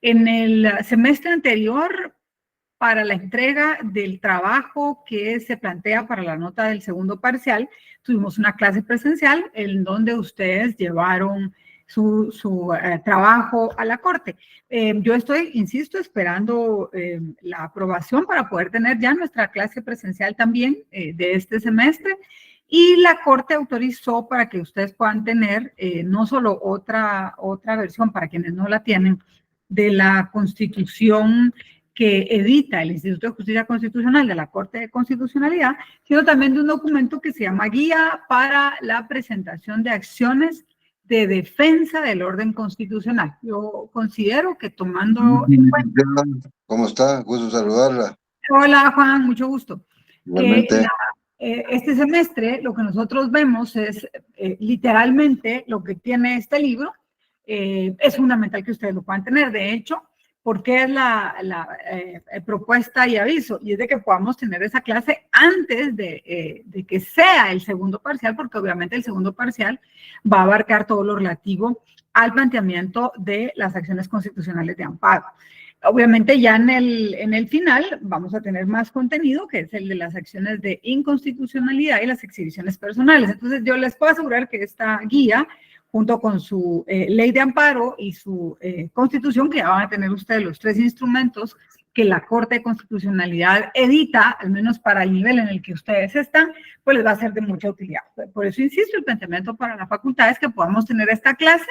En el semestre anterior, para la entrega del trabajo que se plantea para la nota del segundo parcial, tuvimos una clase presencial en donde ustedes llevaron su trabajo a la corte. Yo estoy, insisto, esperando la aprobación para poder tener ya nuestra clase presencial también de este semestre. Y la Corte autorizó para que ustedes puedan tener no solo otra versión para quienes no la tienen, de la Constitución que edita el Instituto de Justicia Constitucional de la Corte de Constitucionalidad, sino también de un documento que se llama Guía para la presentación de acciones de defensa del orden constitucional. Yo considero que tomando en cuenta... ¿Cómo está? Gusto saludarla. Hola, Juan, mucho gusto. Igualmente. Este semestre lo que nosotros vemos es literalmente lo que tiene este libro. Es fundamental que ustedes lo puedan tener. De hecho, porque es la propuesta y aviso, y es de que podamos tener esa clase antes de que sea el segundo parcial, porque obviamente el segundo parcial va a abarcar todo lo relativo al planteamiento de las acciones constitucionales de amparo. Obviamente ya en el final vamos a tener más contenido, que es el de las acciones de inconstitucionalidad y las exhibiciones personales. Entonces yo les puedo asegurar que esta guía, junto con su ley de amparo y su constitución, que ya van a tener ustedes los tres instrumentos que la Corte de Constitucionalidad edita, al menos para el nivel en el que ustedes están, pues les va a ser de mucha utilidad. Por eso insisto, el planteamiento para la facultad es que podamos tener esta clase.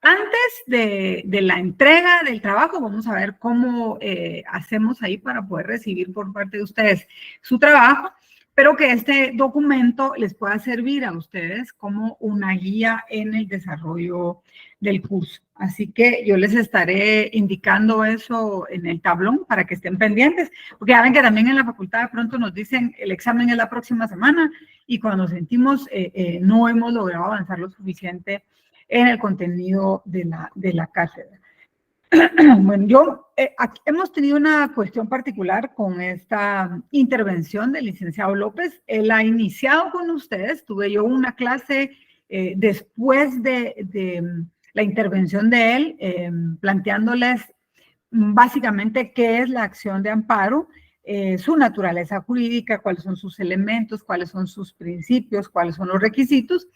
Antes de la entrega del trabajo, vamos a ver cómo hacemos ahí para poder recibir por parte de ustedes su trabajo, pero que este documento les pueda servir a ustedes como una guía en el desarrollo del curso. Así que yo les estaré indicando eso en el tablón para que estén pendientes, porque ya ven que también en la facultad de pronto nos dicen el examen es la próxima semana y cuando sentimos no hemos logrado avanzar lo suficiente en el contenido de la cátedra. Bueno, aquí hemos tenido una cuestión particular con esta intervención del licenciado López. Él ha iniciado con ustedes, tuve yo una clase después de la intervención de él, planteándoles básicamente qué es la acción de amparo, su naturaleza jurídica, cuáles son sus elementos, cuáles son sus principios, cuáles son los requisitos.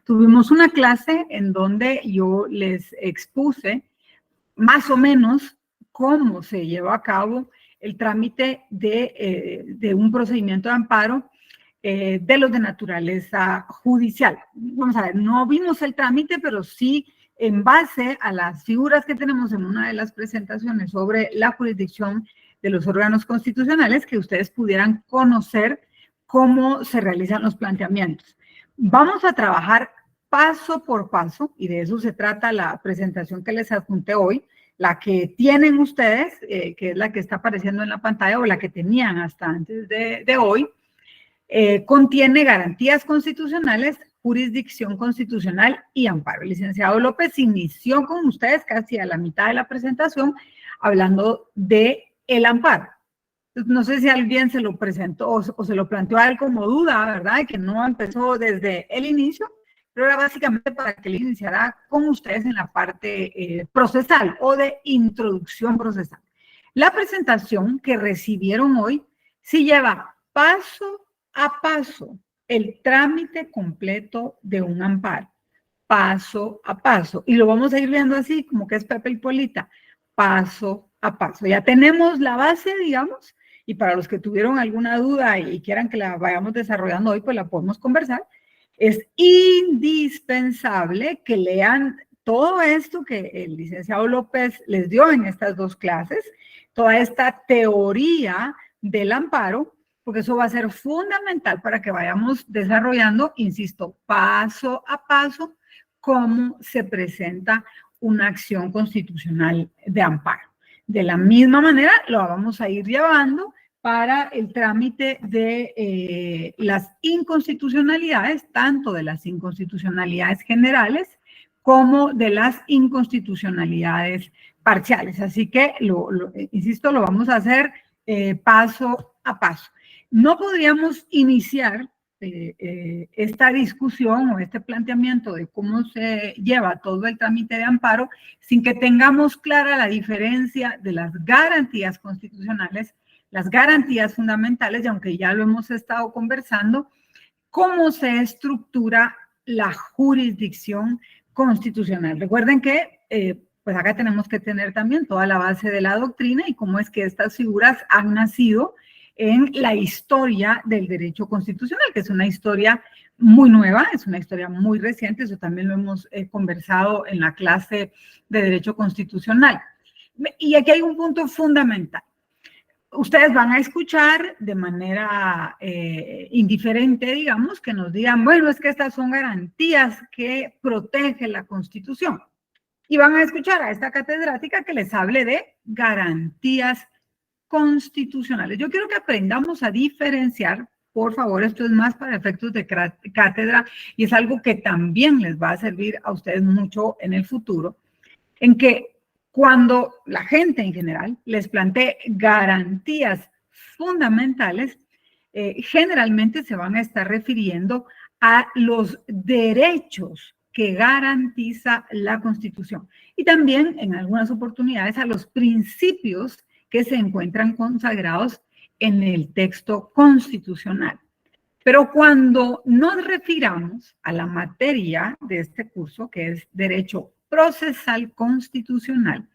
Tuvimos una clase en donde yo les expuse más o menos cómo se lleva a cabo el trámite de un procedimiento de amparo de los de naturaleza judicial. Vamos a ver, no vimos el trámite, pero sí en base a las figuras que tenemos en una de las presentaciones sobre la jurisdicción de los órganos constitucionales, que ustedes pudieran conocer cómo se realizan los planteamientos. Vamos a trabajar paso por paso, y de eso se trata la presentación que les adjunté hoy, la que tienen ustedes, que es la que está apareciendo en la pantalla, o la que tenían hasta antes de hoy, contiene garantías constitucionales, jurisdicción constitucional y amparo. El licenciado López inició con ustedes casi a la mitad de la presentación hablando de el amparo. No sé si alguien se lo presentó o se lo planteó a él como duda, ¿verdad? Que no empezó desde el inicio, pero era básicamente para que le iniciara con ustedes en la parte procesal o de introducción procesal. La presentación que recibieron hoy sí lleva paso a paso el trámite completo de un amparo, paso a paso, y lo vamos a ir viendo así, como que es Pepe y Polita, paso a paso. Ya tenemos la base, digamos, y para los que tuvieron alguna duda y quieran que la vayamos desarrollando hoy, pues la podemos conversar. Es indispensable que lean todo esto que el licenciado López les dio en estas dos clases, toda esta teoría del amparo, porque eso va a ser fundamental para que vayamos desarrollando, insisto, paso a paso, cómo se presenta una acción constitucional de amparo. De la misma manera, lo vamos a ir llevando para el trámite de las inconstitucionalidades, tanto de las inconstitucionalidades generales como de las inconstitucionalidades parciales. Así que, insisto, lo vamos a hacer paso a paso. No podríamos iniciar esta discusión o este planteamiento de cómo se lleva todo el trámite de amparo sin que tengamos clara la diferencia de las garantías constitucionales, las garantías fundamentales, y aunque ya lo hemos estado conversando, cómo se estructura la jurisdicción constitucional. Recuerden que pues acá tenemos que tener también toda la base de la doctrina y cómo es que estas figuras han nacido en la historia del derecho constitucional, que es una historia muy nueva, es una historia muy reciente, eso también lo hemos conversado en la clase de derecho constitucional. Y aquí hay un punto fundamental. Ustedes van a escuchar de manera indiferente, digamos, que nos digan, bueno, es que estas son garantías que protege la Constitución. Y van a escuchar a esta catedrática que les hable de garantías constitucionales. Yo quiero que aprendamos a diferenciar, por favor, esto es más para efectos de cátedra y es algo que también les va a servir a ustedes mucho en el futuro, en que cuando la gente en general les plantee garantías fundamentales, generalmente se van a estar refiriendo a los derechos que garantiza la Constitución y también en algunas oportunidades a los principios que se encuentran consagrados en el texto constitucional. Pero cuando nos refiramos a la materia de este curso, que es Derecho Procesal Constitucional,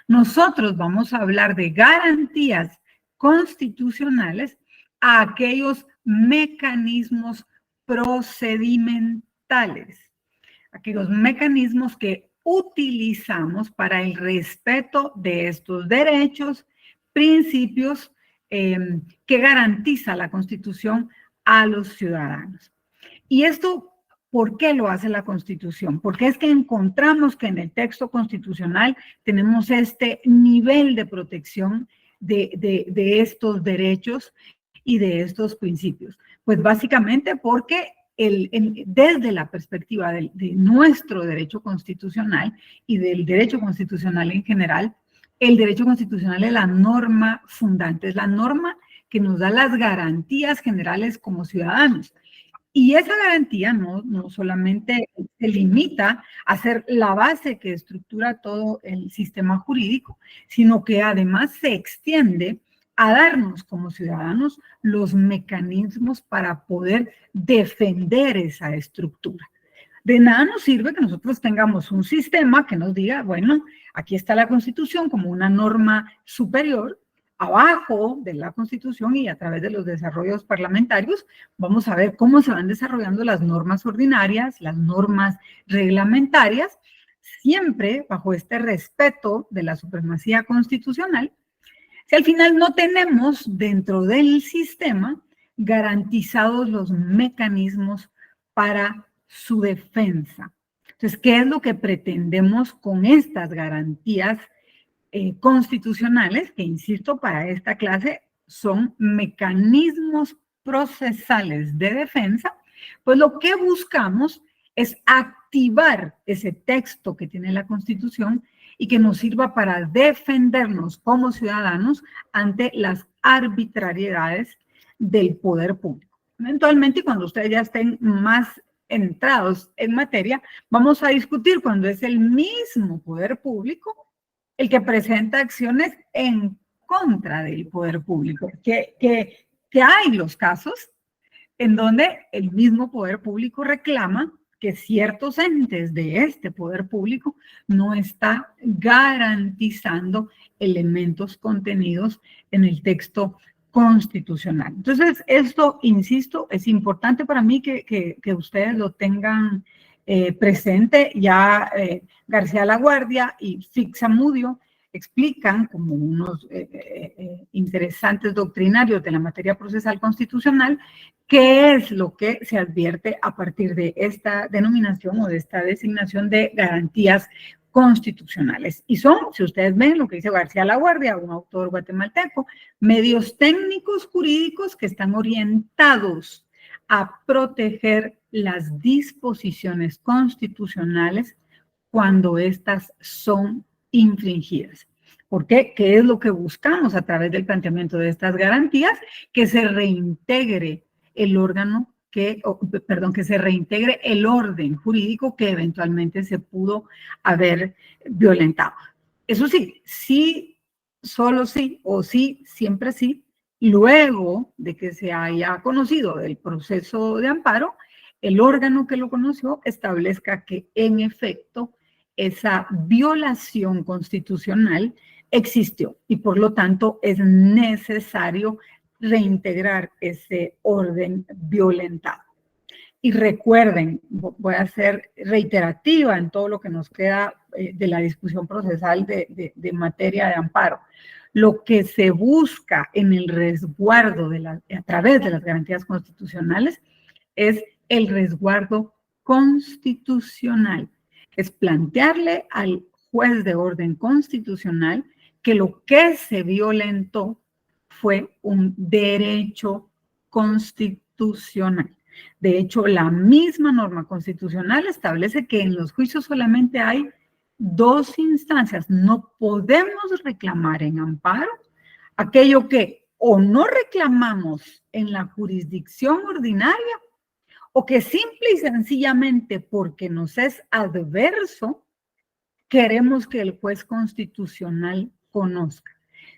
nosotros vamos a hablar de garantías constitucionales a aquellos mecanismos procedimentales, aquellos mecanismos que utilizamos para el respeto de estos derechos, principios que garantiza la Constitución a los ciudadanos. Y esto, ¿por qué lo hace la Constitución? Porque es que encontramos que en el texto constitucional tenemos este nivel de protección de estos derechos y de estos principios. Pues básicamente porque desde la perspectiva de nuestro derecho constitucional y del derecho constitucional en general, el derecho constitucional es la norma fundante, es la norma que nos da las garantías generales como ciudadanos. Y esa garantía no solamente se limita a ser la base que estructura todo el sistema jurídico, sino que además se extiende a darnos como ciudadanos los mecanismos para poder defender esa estructura. De nada nos sirve que nosotros tengamos un sistema que nos diga, bueno, aquí está la Constitución como una norma superior, abajo de la Constitución y a través de los desarrollos parlamentarios, vamos a ver cómo se van desarrollando las normas ordinarias, las normas reglamentarias, siempre bajo este respeto de la supremacía constitucional. Si al final no tenemos dentro del sistema garantizados los mecanismos para su defensa. Entonces, ¿qué es lo que pretendemos con estas garantías constitucionales? Que, insisto, para esta clase son mecanismos procesales de defensa. Pues lo que buscamos es activar ese texto que tiene la Constitución y que nos sirva para defendernos como ciudadanos ante las arbitrariedades del poder público. Eventualmente, cuando ustedes ya estén más entrados en materia, vamos a discutir cuando es el mismo poder público el que presenta acciones en contra del poder público, que hay los casos en donde el mismo poder público reclama que ciertos entes de este poder público no está garantizando elementos contenidos en el texto constitucional. Entonces, esto, insisto, es importante para mí que ustedes lo tengan presente. Ya García Laguardia y Fixamudio explican como unos interesantes doctrinarios de la materia procesal constitucional qué es lo que se advierte a partir de esta denominación o de esta designación de garantías constitucionales. Y son, si ustedes ven lo que dice García Laguardia, un autor guatemalteco, medios técnicos jurídicos que están orientados a proteger las disposiciones constitucionales cuando éstas son infringidas. ¿Por qué? ¿Qué es lo que buscamos a través del planteamiento de estas garantías? Que se reintegre el órgano que se reintegre el orden jurídico que eventualmente se pudo haber violentado. Eso sí, sí, solo sí, o sí, siempre sí, luego de que se haya conocido el proceso de amparo, el órgano que lo conoció establezca que en efecto esa violación constitucional existió y por lo tanto es necesario reintegrar ese orden violentado. Y recuerden, voy a ser reiterativa en todo lo que nos queda de la discusión procesal de materia de amparo. Lo que se busca en el resguardo a través de las garantías constitucionales es el resguardo constitucional. Es plantearle al juez de orden constitucional que lo que se violentó fue un derecho constitucional. De hecho, la misma norma constitucional establece que en los juicios solamente hay dos instancias. No podemos reclamar en amparo aquello que o no reclamamos en la jurisdicción ordinaria o que simple y sencillamente porque nos es adverso, queremos que el juez constitucional conozca.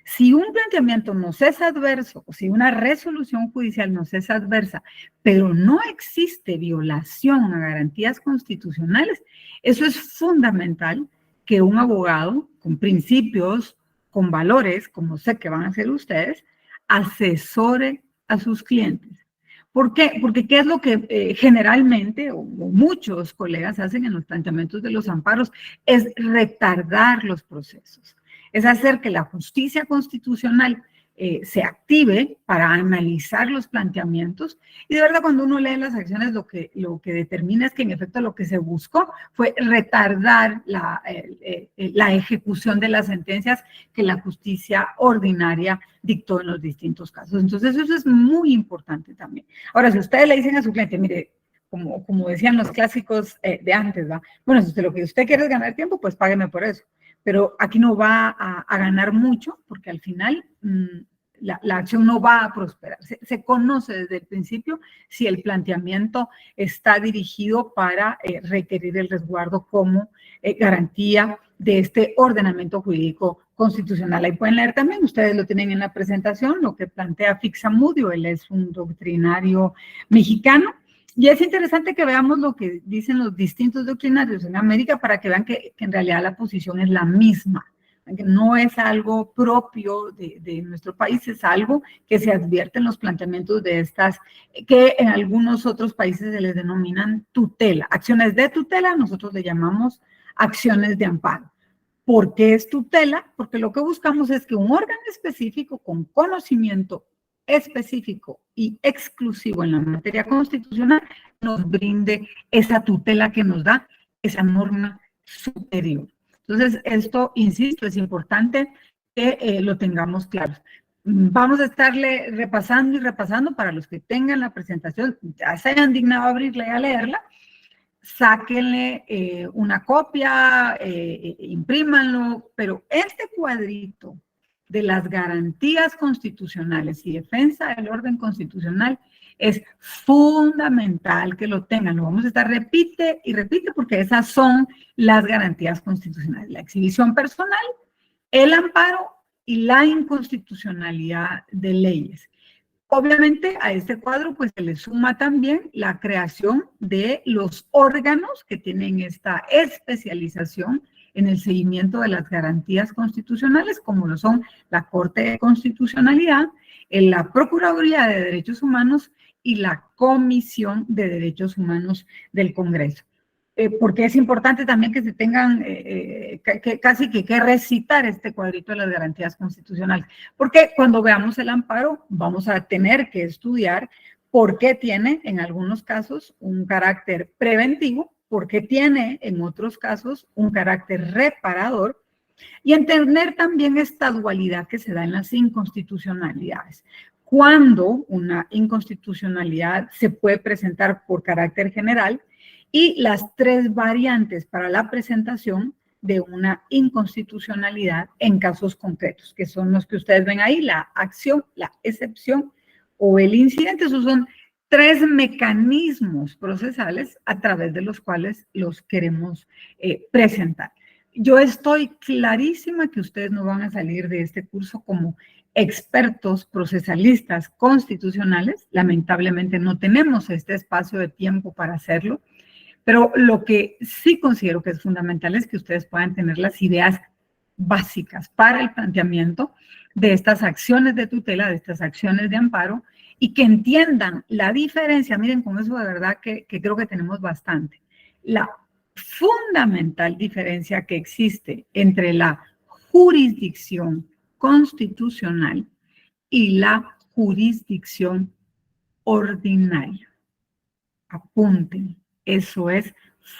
Si un planteamiento nos es adverso, o si una resolución judicial nos es adversa, pero no existe violación a garantías constitucionales, eso es fundamental que un abogado con principios, con valores, como sé que van a hacer ustedes, asesore a sus clientes. ¿Por qué? Porque ¿qué es lo que generalmente o muchos colegas hacen en los planteamientos de los amparos? Es retardar los procesos. Es hacer que la justicia constitucional se active para analizar los planteamientos y de verdad cuando uno lee las acciones lo que determina es que en efecto lo que se buscó fue retardar la ejecución de las sentencias que la justicia ordinaria dictó en los distintos casos. Entonces eso es muy importante también. Ahora, si ustedes le dicen a su cliente, mire, como decían los clásicos de antes, ¿va? Bueno, si lo que usted quiere es ganar tiempo, pues págueme por eso. Pero aquí no va a ganar mucho porque al final la acción no va a prosperar. Se conoce desde el principio si el planteamiento está dirigido para requerir el resguardo como garantía de este ordenamiento jurídico constitucional. Ahí pueden leer también, ustedes lo tienen en la presentación, lo que plantea Fixamudio, él es un doctrinario mexicano. Y es interesante que veamos lo que dicen los distintos doctrinarios en América para que vean que en realidad la posición es la misma, que no es algo propio de nuestro país, es algo que se advierte en los planteamientos de estas, que en algunos otros países se les denominan tutela. Acciones de tutela, nosotros le llamamos acciones de amparo. ¿Por qué es tutela? Porque lo que buscamos es que un órgano específico con conocimiento específico y exclusivo en la materia constitucional nos brinde esa tutela que nos da esa norma superior. Entonces, esto, insisto, es importante que lo tengamos claro. Vamos a estarle repasando y repasando para los que tengan la presentación, ya se hayan dignado a abrirla y a leerla, sáquenle una copia, imprímanlo, pero este cuadrito de las garantías constitucionales y defensa del orden constitucional es fundamental que lo tengan. Lo vamos a estar repite y repite porque esas son las garantías constitucionales. La exhibición personal, el amparo y la inconstitucionalidad de leyes. Obviamente a este cuadro pues se le suma también la creación de los órganos que tienen esta especialización en el seguimiento de las garantías constitucionales, como lo son la Corte de Constitucionalidad, la Procuraduría de Derechos Humanos y la Comisión de Derechos Humanos del Congreso. Porque es importante también que se tengan casi que recitar este cuadrito de las garantías constitucionales. Porque cuando veamos el amparo vamos a tener que estudiar por qué tiene en algunos casos un carácter preventivo, por qué tiene en otros casos un carácter reparador y entender también esta dualidad que se da en las inconstitucionalidades. Cuando una inconstitucionalidad se puede presentar por carácter general y las tres variantes para la presentación de una inconstitucionalidad en casos concretos, que son los que ustedes ven ahí, la acción, la excepción o el incidente. Esos son 3 mecanismos procesales a través de los cuales los queremos presentar. Yo estoy clarísima que ustedes no van a salir de este curso como expertos procesalistas constitucionales. Lamentablemente no tenemos este espacio de tiempo para hacerlo, pero lo que sí considero que es fundamental es que ustedes puedan tener las ideas básicas para el planteamiento de estas acciones de tutela, de estas acciones de amparo, y que entiendan la diferencia. Miren, con eso de verdad que creo que tenemos bastante. La fundamental diferencia que existe entre la jurisdicción constitucional y la jurisdicción ordinaria. Apunten, eso es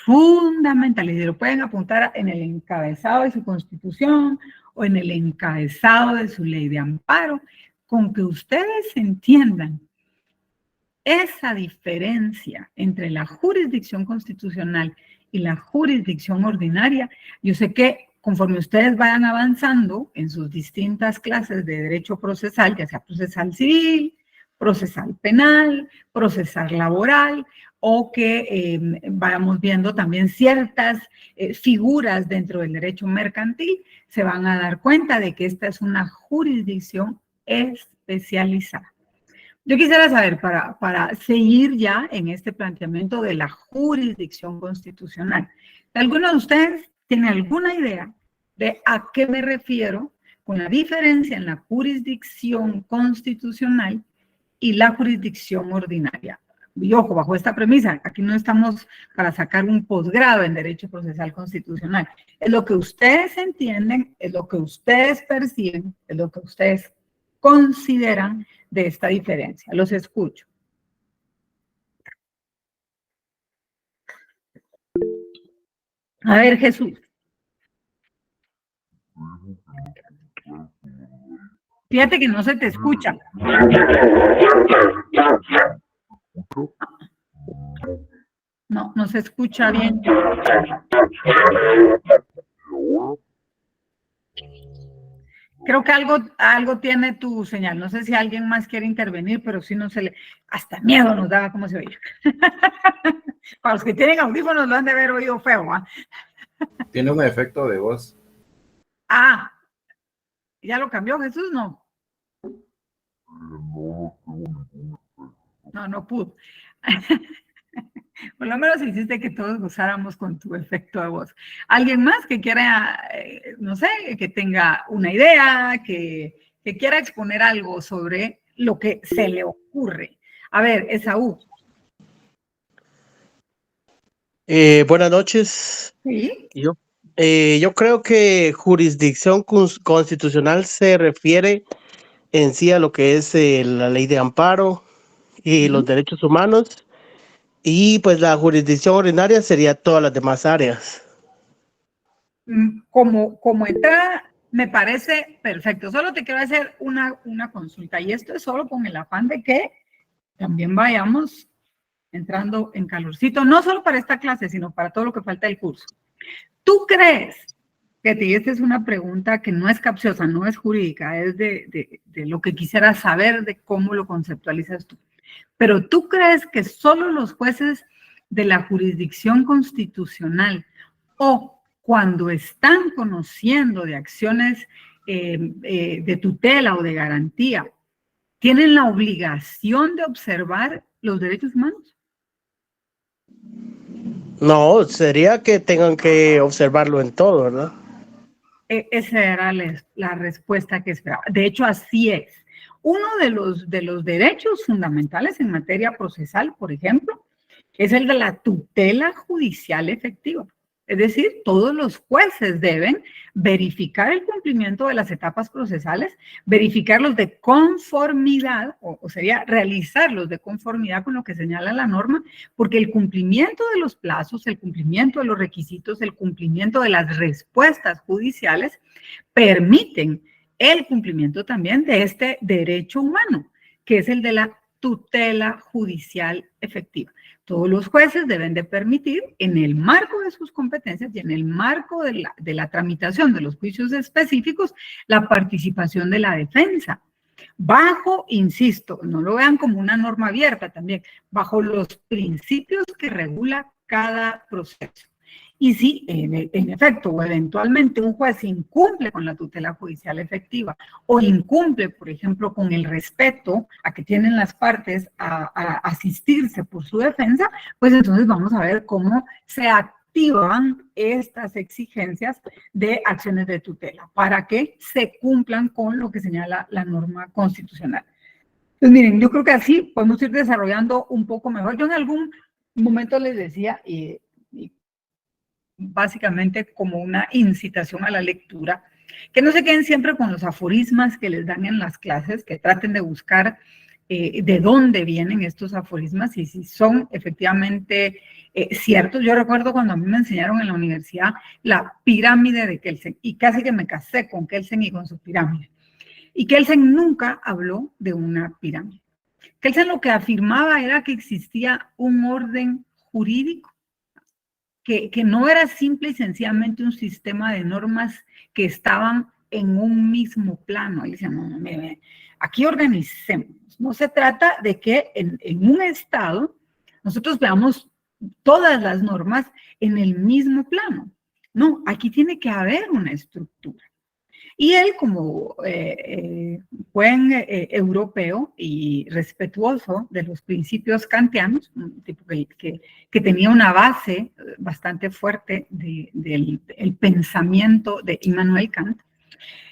fundamental. Y lo pueden apuntar en el encabezado de su constitución o en el encabezado de su ley de amparo. Con que ustedes entiendan esa diferencia entre la jurisdicción constitucional y la jurisdicción ordinaria, yo sé que conforme ustedes vayan avanzando en sus distintas clases de derecho procesal, ya sea procesal civil, procesal penal, procesal laboral, o que vayamos viendo también ciertas figuras dentro del derecho mercantil, se van a dar cuenta de que esta es una jurisdicción especializada. Yo quisiera saber, para seguir ya en este planteamiento de la jurisdicción constitucional, ¿alguno de ustedes tiene alguna idea de a qué me refiero con la diferencia en la jurisdicción constitucional y la jurisdicción ordinaria? Y ojo, bajo esta premisa, aquí no estamos para sacar un posgrado en Derecho Procesal Constitucional. Es lo que ustedes entienden, es lo que ustedes perciben, es lo que ustedes consideran de esta diferencia. Los escucho. A ver, Jesús. Fíjate que no se te escucha. No, no se escucha bien. Creo que algo tiene tu señal. No sé si alguien más quiere intervenir, pero si no se le... Hasta miedo nos daba cómo se oye. Para los que tienen audífonos lo han de haber oído feo, ¿eh? Tiene un efecto de voz. Ah, ¿ya lo cambió Jesús? No. No pudo. Por lo menos hiciste que todos gozáramos con tu efecto de voz. ¿Alguien más que quiera, no sé, que tenga una idea, que quiera exponer algo sobre lo que se le ocurre? A ver, Esaú. Buenas noches. ¿Sí? Yo creo que jurisdicción constitucional se refiere en sí a lo que es la ley de amparo y los derechos humanos, y pues la jurisdicción ordinaria sería todas las demás áreas. Como entrada, me parece perfecto. Solo te quiero hacer una consulta, y esto es solo con el afán de que también vayamos entrando en calorcito, no solo para esta clase, sino para todo lo que falta del curso. ¿Tú crees, que esta es una pregunta que no es capciosa, no es jurídica, es de lo que quisiera saber de cómo lo conceptualizas tú, pero tú crees que solo los jueces de la jurisdicción constitucional, o cuando están conociendo de acciones de tutela o de garantía, tienen la obligación de observar los derechos humanos? No, sería que tengan que observarlo en todo, ¿verdad? Esa era la respuesta que esperaba. De hecho, así es. Uno de los derechos fundamentales en materia procesal, por ejemplo, es el de la tutela judicial efectiva. Es decir, todos los jueces deben verificar el cumplimiento de las etapas procesales, verificarlos de conformidad, o sería realizarlos de conformidad con lo que señala la norma, porque el cumplimiento de los plazos, el cumplimiento de los requisitos, el cumplimiento de las respuestas judiciales permiten el cumplimiento también de este derecho humano, que es el de la tutela judicial efectiva. Todos los jueces deben de permitir, en el marco de sus competencias y en el marco de la tramitación de los juicios específicos, la participación de la defensa. bajo, insisto, no lo vean como una norma abierta también, bajo los principios que regula cada proceso. Y si en efecto o eventualmente un juez incumple con la tutela judicial efectiva o incumple, por ejemplo, con el respeto a que tienen las partes a asistirse por su defensa, pues entonces vamos a ver cómo se activan estas exigencias de acciones de tutela para que se cumplan con lo que señala la norma constitucional. Pues miren, yo creo que así podemos ir desarrollando un poco mejor. Yo en algún momento les decía, básicamente como una incitación a la lectura, que no se queden siempre con los aforismas que les dan en las clases, que traten de buscar de dónde vienen estos aforismas y si son efectivamente ciertos. Yo recuerdo cuando a mí me enseñaron en la universidad la pirámide de Kelsen y casi que me casé con Kelsen y con su pirámide. Y Kelsen nunca habló de una pirámide. Kelsen lo que afirmaba era que existía un orden jurídico que no era simple y sencillamente un sistema de normas que estaban en un mismo plano. Y decían, no, aquí organicemos. No se trata de que en un estado nosotros veamos todas las normas en el mismo plano. No, aquí tiene que haber una estructura. Y él, como buen europeo y respetuoso de los principios kantianos, un tipo que tenía una base bastante fuerte del pensamiento de Immanuel Kant,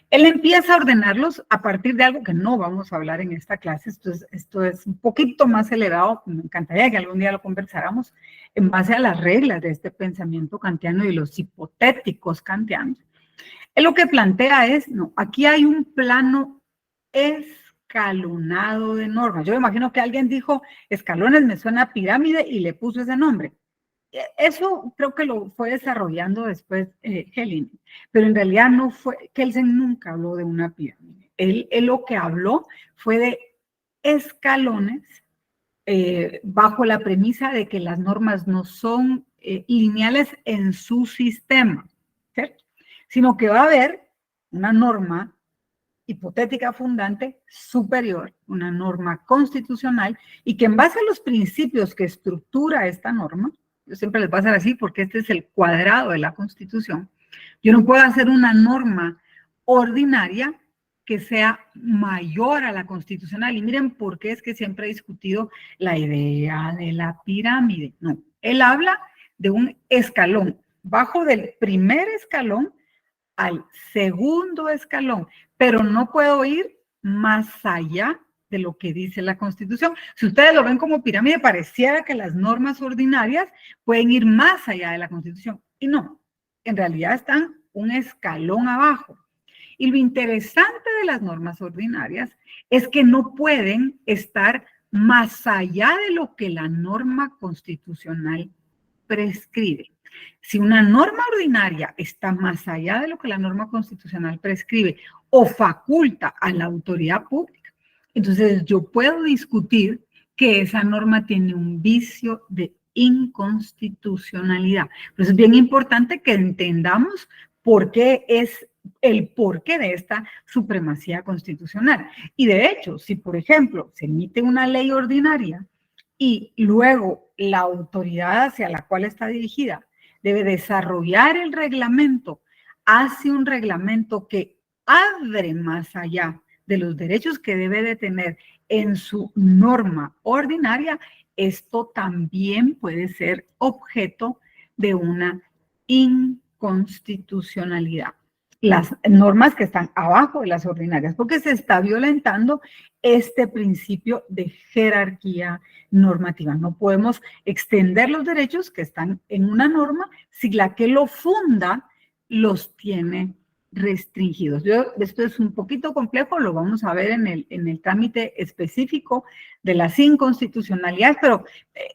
él empieza a ordenarlos a partir de algo que no vamos a hablar en esta clase. Esto es un poquito más elevado, me encantaría que algún día lo conversáramos, en base a las reglas de este pensamiento kantiano y los hipotéticos kantianos. Él lo que plantea es, no, aquí hay un plano escalonado de normas. Yo me imagino que alguien dijo, escalones me suena a pirámide y le puso ese nombre. Eso creo que lo fue desarrollando después Helling, pero en realidad no fue, Kelsen nunca habló de una pirámide. Él lo que habló fue de escalones bajo la premisa de que las normas no son lineales en su sistema, ¿cierto? Sino que va a haber una norma hipotética fundante superior, una norma constitucional, y que en base a los principios que estructura esta norma, yo siempre les voy a hacer así porque este es el cuadrado de la Constitución, yo no puedo hacer una norma ordinaria que sea mayor a la constitucional. Y miren por qué es que siempre he discutido la idea de la pirámide. No, él habla de un escalón, bajo del primer escalón al segundo escalón, pero no puedo ir más allá de lo que dice la Constitución. Si ustedes lo ven como pirámide, pareciera que las normas ordinarias pueden ir más allá de la Constitución. Y no, en realidad están un escalón abajo. Y lo interesante de las normas ordinarias es que no pueden estar más allá de lo que la norma constitucional prescribe. Si una norma ordinaria está más allá de lo que la norma constitucional prescribe o faculta a la autoridad pública, entonces yo puedo discutir que esa norma tiene un vicio de inconstitucionalidad. Pero es bien importante que entendamos por qué es el porqué de esta supremacía constitucional. Y de hecho, si por ejemplo se emite una ley ordinaria y luego la autoridad hacia la cual está dirigida debe desarrollar el reglamento, hace un reglamento que abre más allá de los derechos que debe de tener en su norma ordinaria, esto también puede ser objeto de una inconstitucionalidad. Las normas que están abajo de las ordinarias, porque se está violentando este principio de jerarquía normativa. No podemos extender los derechos que están en una norma si la que lo funda los tiene restringidos. Esto es un poquito complejo, lo vamos a ver en el trámite específico de las inconstitucionalidades, pero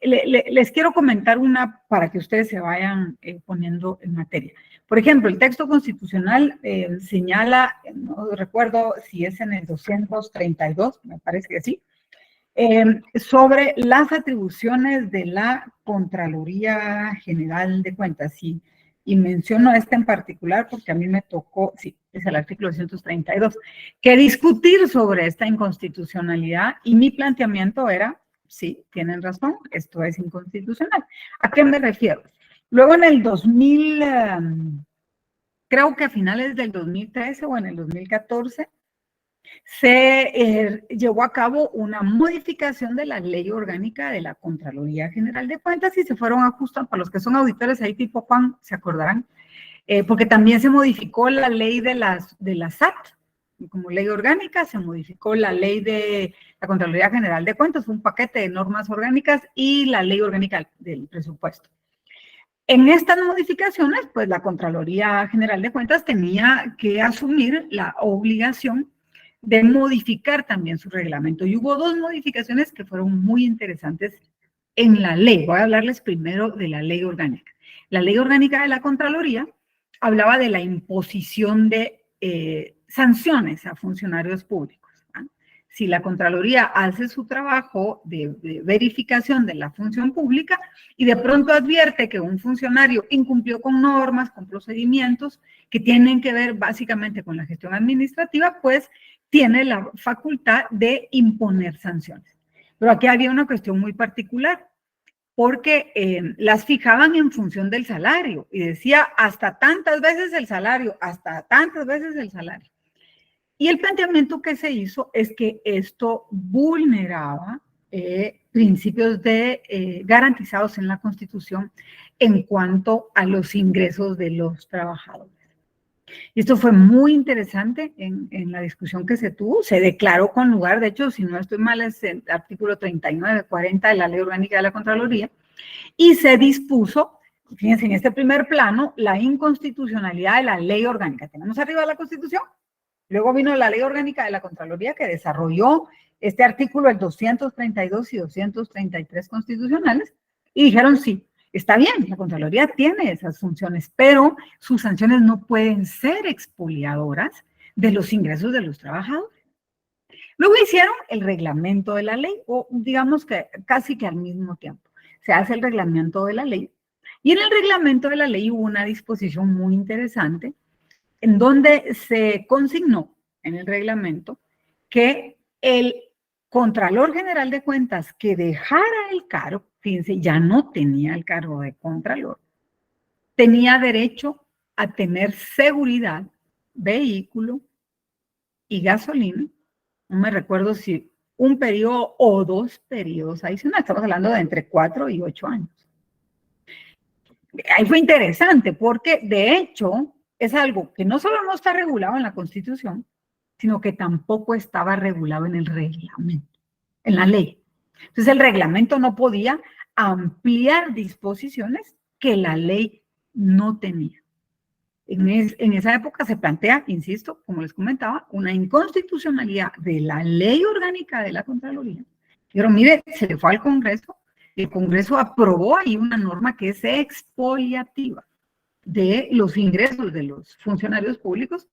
les quiero comentar una para que ustedes se vayan poniendo en materia. Por ejemplo, el texto constitucional señala, no recuerdo si es en el 232, me parece que sí, sobre las atribuciones de la Contraloría General de Cuentas. Y menciono esta en particular porque a mí me tocó, sí, es el artículo 232, que discutir sobre esta inconstitucionalidad, y mi planteamiento era, sí, tienen razón, esto es inconstitucional. ¿A qué me refiero? Luego en el 2000, creo que a finales del 2013 o en el 2014, se llevó a cabo una modificación de la ley orgánica de la Contraloría General de Cuentas y se fueron ajustando, para los que son auditores ahí tipo Juan, se acordarán, porque también se modificó la ley de la SAT, como ley orgánica, se modificó la ley de la Contraloría General de Cuentas, un paquete de normas orgánicas y la ley orgánica del presupuesto. En estas modificaciones, pues la Contraloría General de Cuentas tenía que asumir la obligación de modificar también su reglamento. Y hubo dos modificaciones que fueron muy interesantes en la ley. Voy a hablarles primero de la ley orgánica. La ley orgánica de la Contraloría hablaba de la imposición de sanciones a funcionarios públicos. Si la Contraloría hace su trabajo de verificación de la función pública y de pronto advierte que un funcionario incumplió con normas, con procedimientos que tienen que ver básicamente con la gestión administrativa, pues tiene la facultad de imponer sanciones. Pero aquí había una cuestión muy particular, porque las fijaban en función del salario y decía hasta tantas veces el salario, hasta tantas veces el salario. Y el planteamiento que se hizo es que esto vulneraba principios garantizados en la Constitución en cuanto a los ingresos de los trabajadores. Y esto fue muy interesante en la discusión que se tuvo. Se declaró con lugar, de hecho, si no estoy mal, es el artículo 39, 40 de la Ley Orgánica de la Contraloría, y se dispuso, fíjense, en este primer plano, la inconstitucionalidad de la Ley Orgánica. Tenemos arriba la Constitución. Luego vino la Ley Orgánica de la Contraloría que desarrolló este artículo, el 232 y 233 constitucionales, y dijeron sí, está bien, la Contraloría tiene esas funciones, pero sus sanciones no pueden ser expoliadoras de los ingresos de los trabajadores. Luego hicieron el reglamento de la ley, o digamos que casi que al mismo tiempo. Se hace el reglamento de la ley, y en el reglamento de la ley hubo una disposición muy interesante en donde se consignó en el reglamento que el Contralor General de Cuentas que dejara el cargo, fíjense, ya no tenía el cargo de Contralor, tenía derecho a tener seguridad, vehículo y gasolina. No me recuerdo si un periodo o 2 periodos adicionales, estamos hablando de entre 4 y 8 años. Ahí fue interesante porque, de hecho, es algo que no solo no está regulado en la Constitución, sino que tampoco estaba regulado en el reglamento, en la ley. Entonces, el reglamento no podía ampliar disposiciones que la ley no tenía. En esa época se plantea, insisto, como les comentaba, una inconstitucionalidad de la Ley Orgánica de la Contraloría. Pero mire, se le fue al Congreso, el Congreso aprobó ahí una norma que es expoliativa de los ingresos de los funcionarios públicos,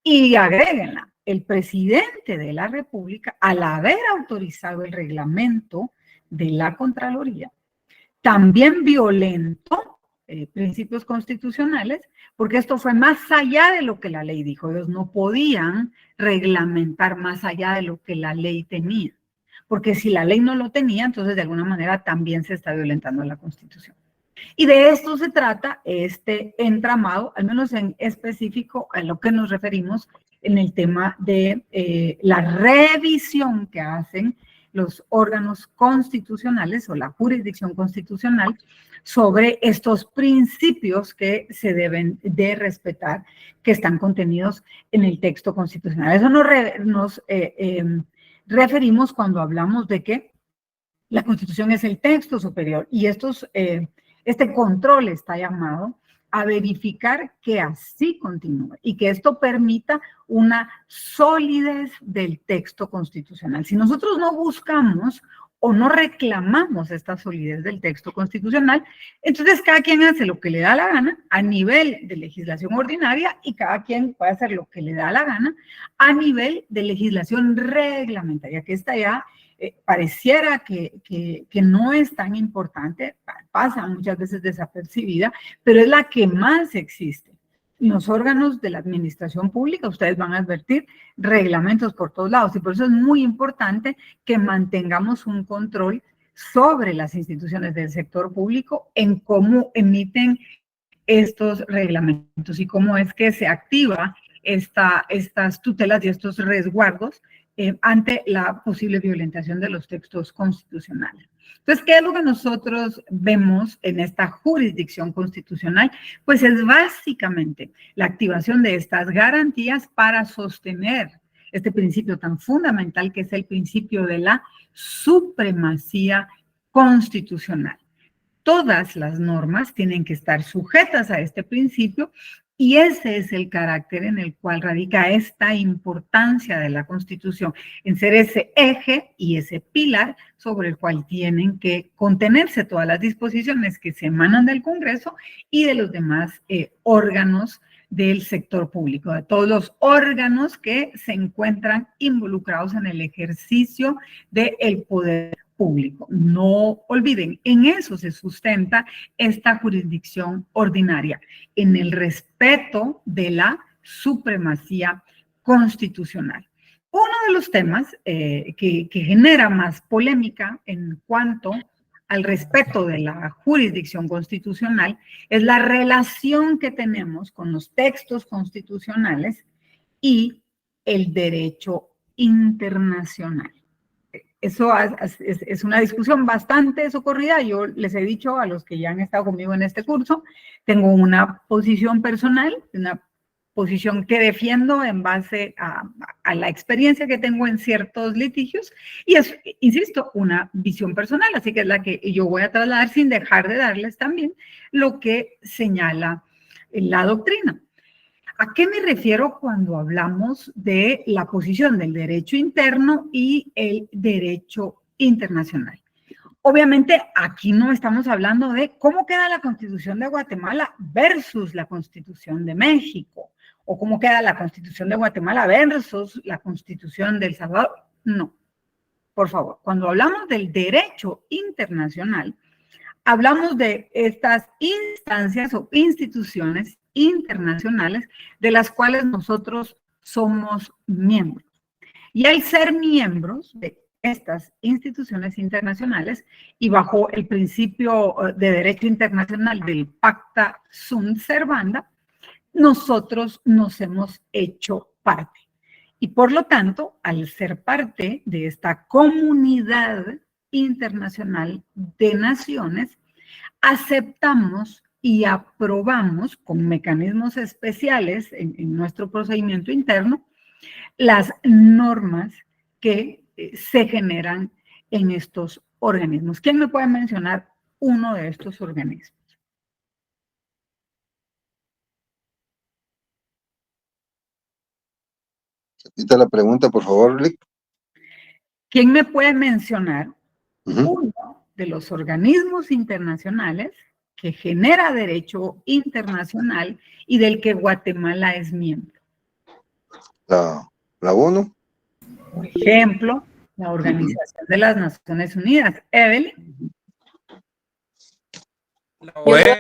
y agréguenla, el presidente de la República, al haber autorizado el reglamento de la Contraloría, también violentó principios constitucionales, porque esto fue más allá de lo que la ley dijo. Ellos no podían reglamentar más allá de lo que la ley tenía, porque si la ley no lo tenía, entonces de alguna manera también se está violentando la Constitución. Y de esto se trata este entramado, al menos en específico a lo que nos referimos en el tema de la revisión que hacen los órganos constitucionales o la jurisdicción constitucional sobre estos principios que se deben de respetar, que están contenidos en el texto constitucional. Eso nos referimos cuando hablamos de que la Constitución es el texto superior y este control está llamado a verificar que así continúe y que esto permita una solidez del texto constitucional. Si nosotros no buscamos o no reclamamos esta solidez del texto constitucional, entonces cada quien hace lo que le da la gana a nivel de legislación ordinaria y cada quien puede hacer lo que le da la gana a nivel de legislación reglamentaria, que esta ya pareciera que no es tan importante, pasa muchas veces desapercibida, pero es la que más existe. los órganos de la administración pública, ustedes van a advertir reglamentos por todos lados, y por eso es muy importante que mantengamos un control sobre las instituciones del sector público en cómo emiten estos reglamentos y cómo es que se activa estas tutelas y estos resguardos ante la posible violentación de los textos constitucionales. Entonces, ¿qué es lo que nosotros vemos en esta jurisdicción constitucional? Pues es básicamente la activación de estas garantías para sostener este principio tan fundamental que es el principio de la supremacía constitucional. Todas las normas tienen que estar sujetas a este principio y ese es el carácter en el cual radica esta importancia de la Constitución, en ser ese eje y ese pilar sobre el cual tienen que contenerse todas las disposiciones que se emanan del Congreso y de los demás órganos del sector público, de todos los órganos que se encuentran involucrados en el ejercicio del poder público. No olviden, en eso se sustenta esta jurisdicción ordinaria, en el respeto de la supremacía constitucional. Uno de los temas que genera más polémica en cuanto al respeto de la jurisdicción constitucional es la relación que tenemos con los textos constitucionales y el derecho internacional. Eso es una discusión bastante socorrida. Yo les he dicho a los que ya han estado conmigo en este curso, tengo una posición personal, una posición que defiendo en base a la experiencia que tengo en ciertos litigios y es, insisto, una visión personal, así que es la que yo voy a trasladar sin dejar de darles también lo que señala la doctrina. ¿A qué me refiero cuando hablamos de la posición del derecho interno y el derecho internacional? Obviamente, aquí no estamos hablando de cómo queda la Constitución de Guatemala versus la Constitución de México, o cómo queda la Constitución de Guatemala versus la Constitución de El Salvador. No, por favor, cuando hablamos del derecho internacional, hablamos de estas instancias o instituciones internacionales de las cuales nosotros somos miembros. Y al ser miembros de estas instituciones internacionales y bajo el principio de derecho internacional del Pacta Sunt Servanda, nosotros nos hemos hecho parte. Y por lo tanto, al ser parte de esta comunidad internacional de naciones, aceptamos y aprobamos con mecanismos especiales en nuestro procedimiento interno las normas que se generan en estos organismos. ¿Quién me puede mencionar uno de estos organismos? Repita la pregunta, por favor, Rick. ¿Quién me puede mencionar uno de los organismos internacionales que genera derecho internacional y del que Guatemala es miembro? La ONU. Por ejemplo, la Organización de las Naciones Unidas. Evelyn. La OEA.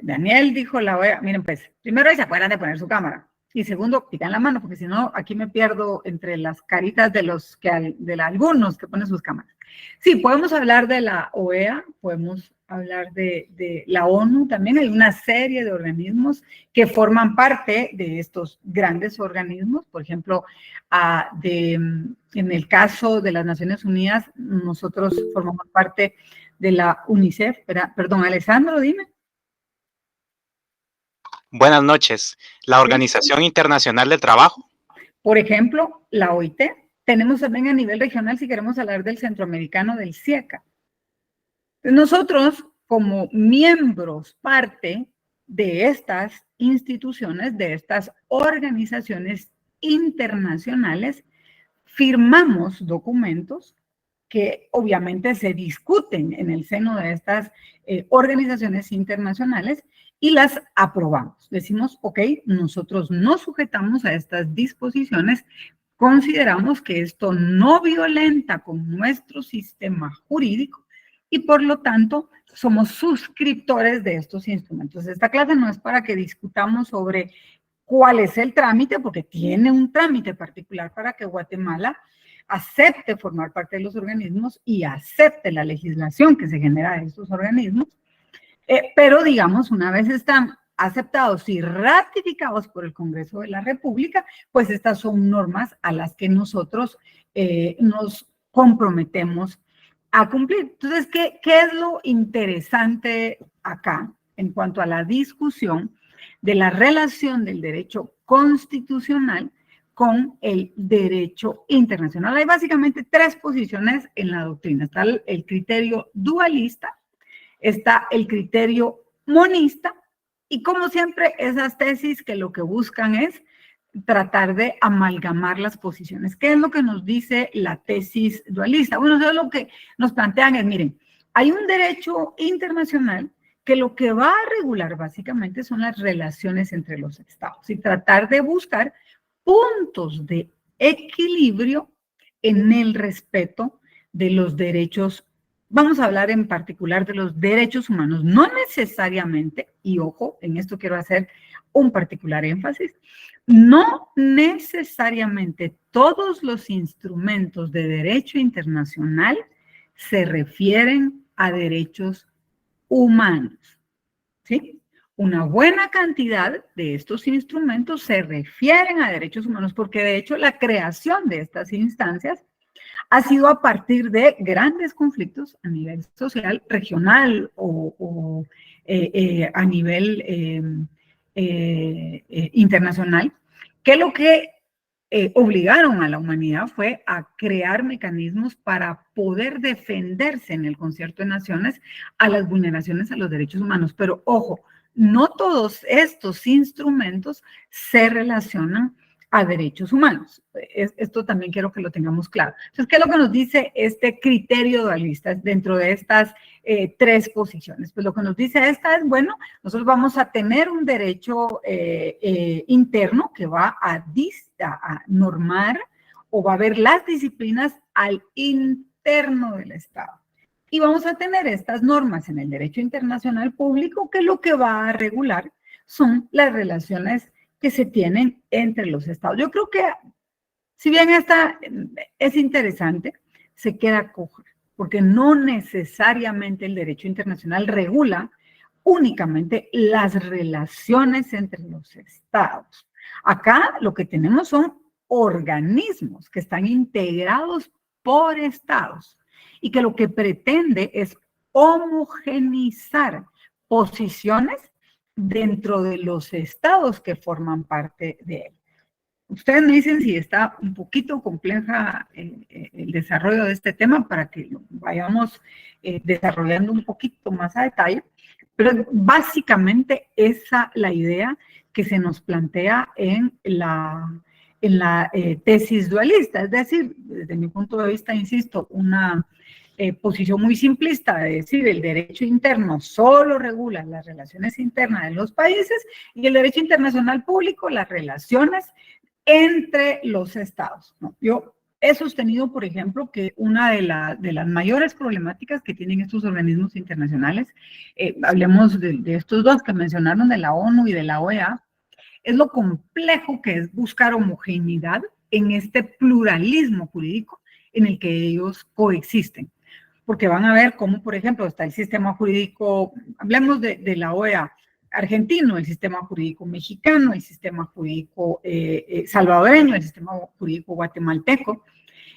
Daniel dijo la OEA. Miren, pues, primero se acuerdan de poner su cámara. Y segundo, pican la mano, porque si no, aquí me pierdo entre las caritas de algunos que ponen sus cámaras. Sí, podemos hablar de la OEA, podemos hablar de la ONU también. Hay una serie de organismos que forman parte de estos grandes organismos. Por ejemplo, en el caso de las Naciones Unidas, nosotros formamos parte de la UNICEF. Perdón, Alessandro, dime. Buenas noches. La Organización Internacional del Trabajo. Por ejemplo, la OIT. Tenemos también a nivel regional, si queremos hablar del centroamericano, del CIECA. Nosotros, como miembros, parte de estas instituciones, de estas organizaciones internacionales, firmamos documentos que obviamente se discuten en el seno de estas organizaciones internacionales y las aprobamos. Decimos, ok, nosotros nos sujetamos a estas disposiciones, consideramos que esto no violenta con nuestro sistema jurídico y por lo tanto somos suscriptores de estos instrumentos. Esta clase no es para que discutamos sobre cuál es el trámite, porque tiene un trámite particular para que Guatemala acepte formar parte de los organismos y acepte la legislación que se genera de estos organismos, pero digamos, una vez están aceptados y ratificados por el Congreso de la República, pues estas son normas a las que nosotros nos comprometemos a cumplir. Entonces, ¿qué es lo interesante acá en cuanto a la discusión de la relación del derecho constitucional con el derecho internacional? Hay básicamente tres posiciones en la doctrina. Está el criterio dualista, está el criterio monista, y como siempre, esas tesis que lo que buscan es tratar de amalgamar las posiciones. ¿Qué es lo que nos dice la tesis dualista? Bueno, eso es lo que nos plantean es, miren, hay un derecho internacional que lo que va a regular básicamente son las relaciones entre los estados y tratar de buscar puntos de equilibrio en el respeto de los derechos. Vamos a hablar en particular de los derechos humanos, no necesariamente, y ojo, en esto quiero hacer un particular énfasis, no necesariamente todos los instrumentos de derecho internacional se refieren a derechos humanos, ¿sí? Una buena cantidad de estos instrumentos se refieren a derechos humanos, porque de hecho la creación de estas instancias ha sido a partir de grandes conflictos a nivel social, regional o a nivel internacional, que lo que obligaron a la humanidad fue a crear mecanismos para poder defenderse en el concierto de naciones a las vulneraciones a los derechos humanos. Pero ojo, no todos estos instrumentos se relacionan a derechos humanos. Esto también quiero que lo tengamos claro. Entonces, ¿qué es lo que nos dice este criterio dualista dentro de estas tres posiciones? Pues lo que nos dice esta es, bueno, nosotros vamos a tener un derecho interno que va a normar o va a ver las disciplinas al interno del Estado. Y vamos a tener estas normas en el derecho internacional público que lo que va a regular son las relaciones que se tienen entre los estados. Yo creo que, si bien esta es interesante, se queda coja, porque no necesariamente el derecho internacional regula únicamente las relaciones entre los estados. Acá lo que tenemos son organismos que están integrados por estados y que lo que pretende es homogenizar posiciones dentro de los estados que forman parte de él. Ustedes me dicen si está un poquito compleja el desarrollo de este tema para que lo vayamos desarrollando un poquito más a detalle, pero básicamente esa es la idea que se nos plantea en la tesis dualista. Es decir, desde mi punto de vista, insisto, una posición muy simplista de decir el derecho interno solo regula las relaciones internas de los países y el derecho internacional público las relaciones entre los estados, ¿no? Yo he sostenido, por ejemplo, que una de las mayores problemáticas que tienen estos organismos internacionales, hablemos de estos dos que mencionaron, de la ONU y de la OEA, es lo complejo que es buscar homogeneidad en este pluralismo jurídico en el que ellos coexisten. Porque van a ver cómo, por ejemplo, está el sistema jurídico, hablemos de la OEA, argentino, el sistema jurídico mexicano, el sistema jurídico salvadoreño, el sistema jurídico guatemalteco,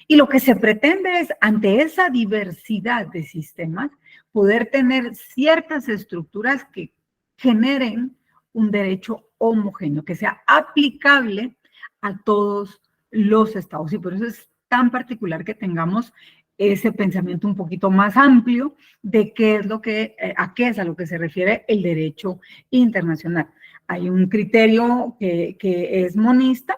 y lo que se pretende es, ante esa diversidad de sistemas, poder tener ciertas estructuras que generen un derecho homogéneo, que sea aplicable a todos los estados, y por eso es tan particular que tengamos ese pensamiento un poquito más amplio de qué es lo que, a qué es a lo que se refiere el derecho internacional. Hay un criterio que es monista,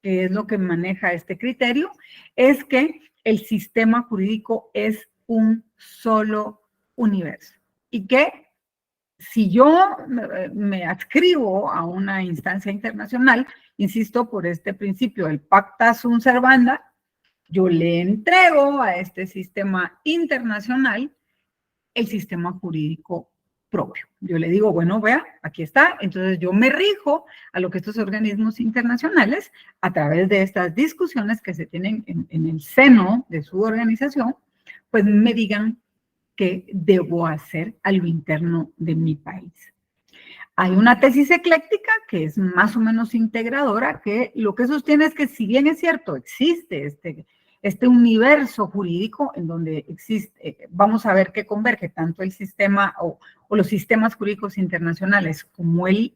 que es lo que maneja este criterio, es que el sistema jurídico es un solo universo y que si yo me adscribo a una instancia internacional, insisto, por este principio del pacta sunt servanda, yo le entrego a este sistema internacional el sistema jurídico propio. Yo le digo, bueno, vea, aquí está, entonces yo me rijo a lo que estos organismos internacionales, a través de estas discusiones que se tienen en el seno de su organización, pues me digan qué debo hacer a lo interno de mi país. Hay una tesis ecléctica que es más o menos integradora, que lo que sostiene es que si bien es cierto, existe este universo jurídico en donde existe, vamos a ver que converge tanto el sistema o los sistemas jurídicos internacionales como el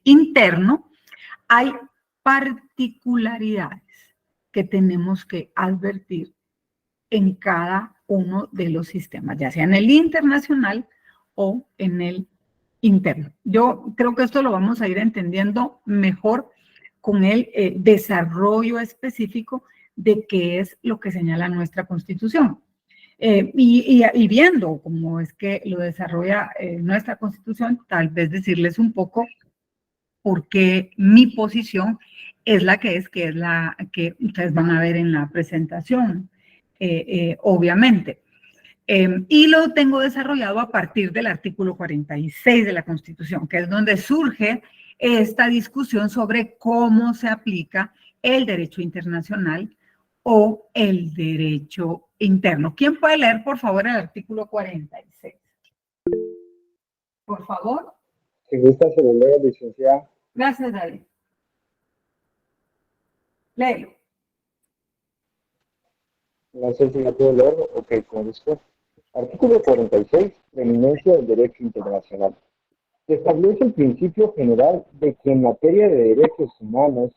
interno, hay particularidades que tenemos que advertir en cada uno de los sistemas, ya sea en el internacional o en el interno. Yo creo que esto lo vamos a ir entendiendo mejor con el desarrollo específico de qué es lo que señala nuestra Constitución. Y viendo cómo es que lo desarrolla nuestra Constitución, tal vez decirles un poco por qué mi posición es la que es la que ustedes van a ver en la presentación, obviamente. Y lo tengo desarrollado a partir del artículo 46 de la Constitución, que es donde surge esta discusión sobre cómo se aplica el derecho internacional o el derecho interno. ¿Quién puede leer, por favor, el artículo 46? Por favor. Si gusta, se lo leo, licenciada. Gracias, David. Léelo. No sé si la puedo leer. Ok, con esto. Artículo 46, preeminencia del derecho internacional. Se establece el principio general de que en materia de derechos humanos,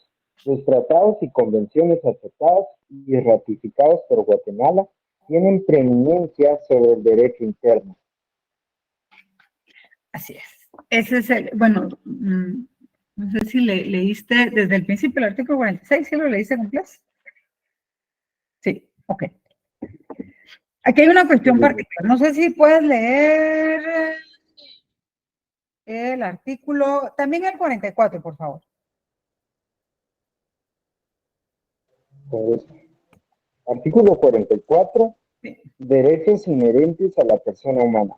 los tratados y convenciones aceptados y ratificados por Guatemala tienen preeminencia sobre el derecho interno. Así es. Ese es el, bueno, no sé si leíste desde el principio el artículo 46, ¿sí lo leíste completo? Sí, ok. Aquí hay una cuestión particular. No sé si puedes leer el artículo, también el 44, por favor. Artículo 44. Sí. Derechos inherentes a la persona humana.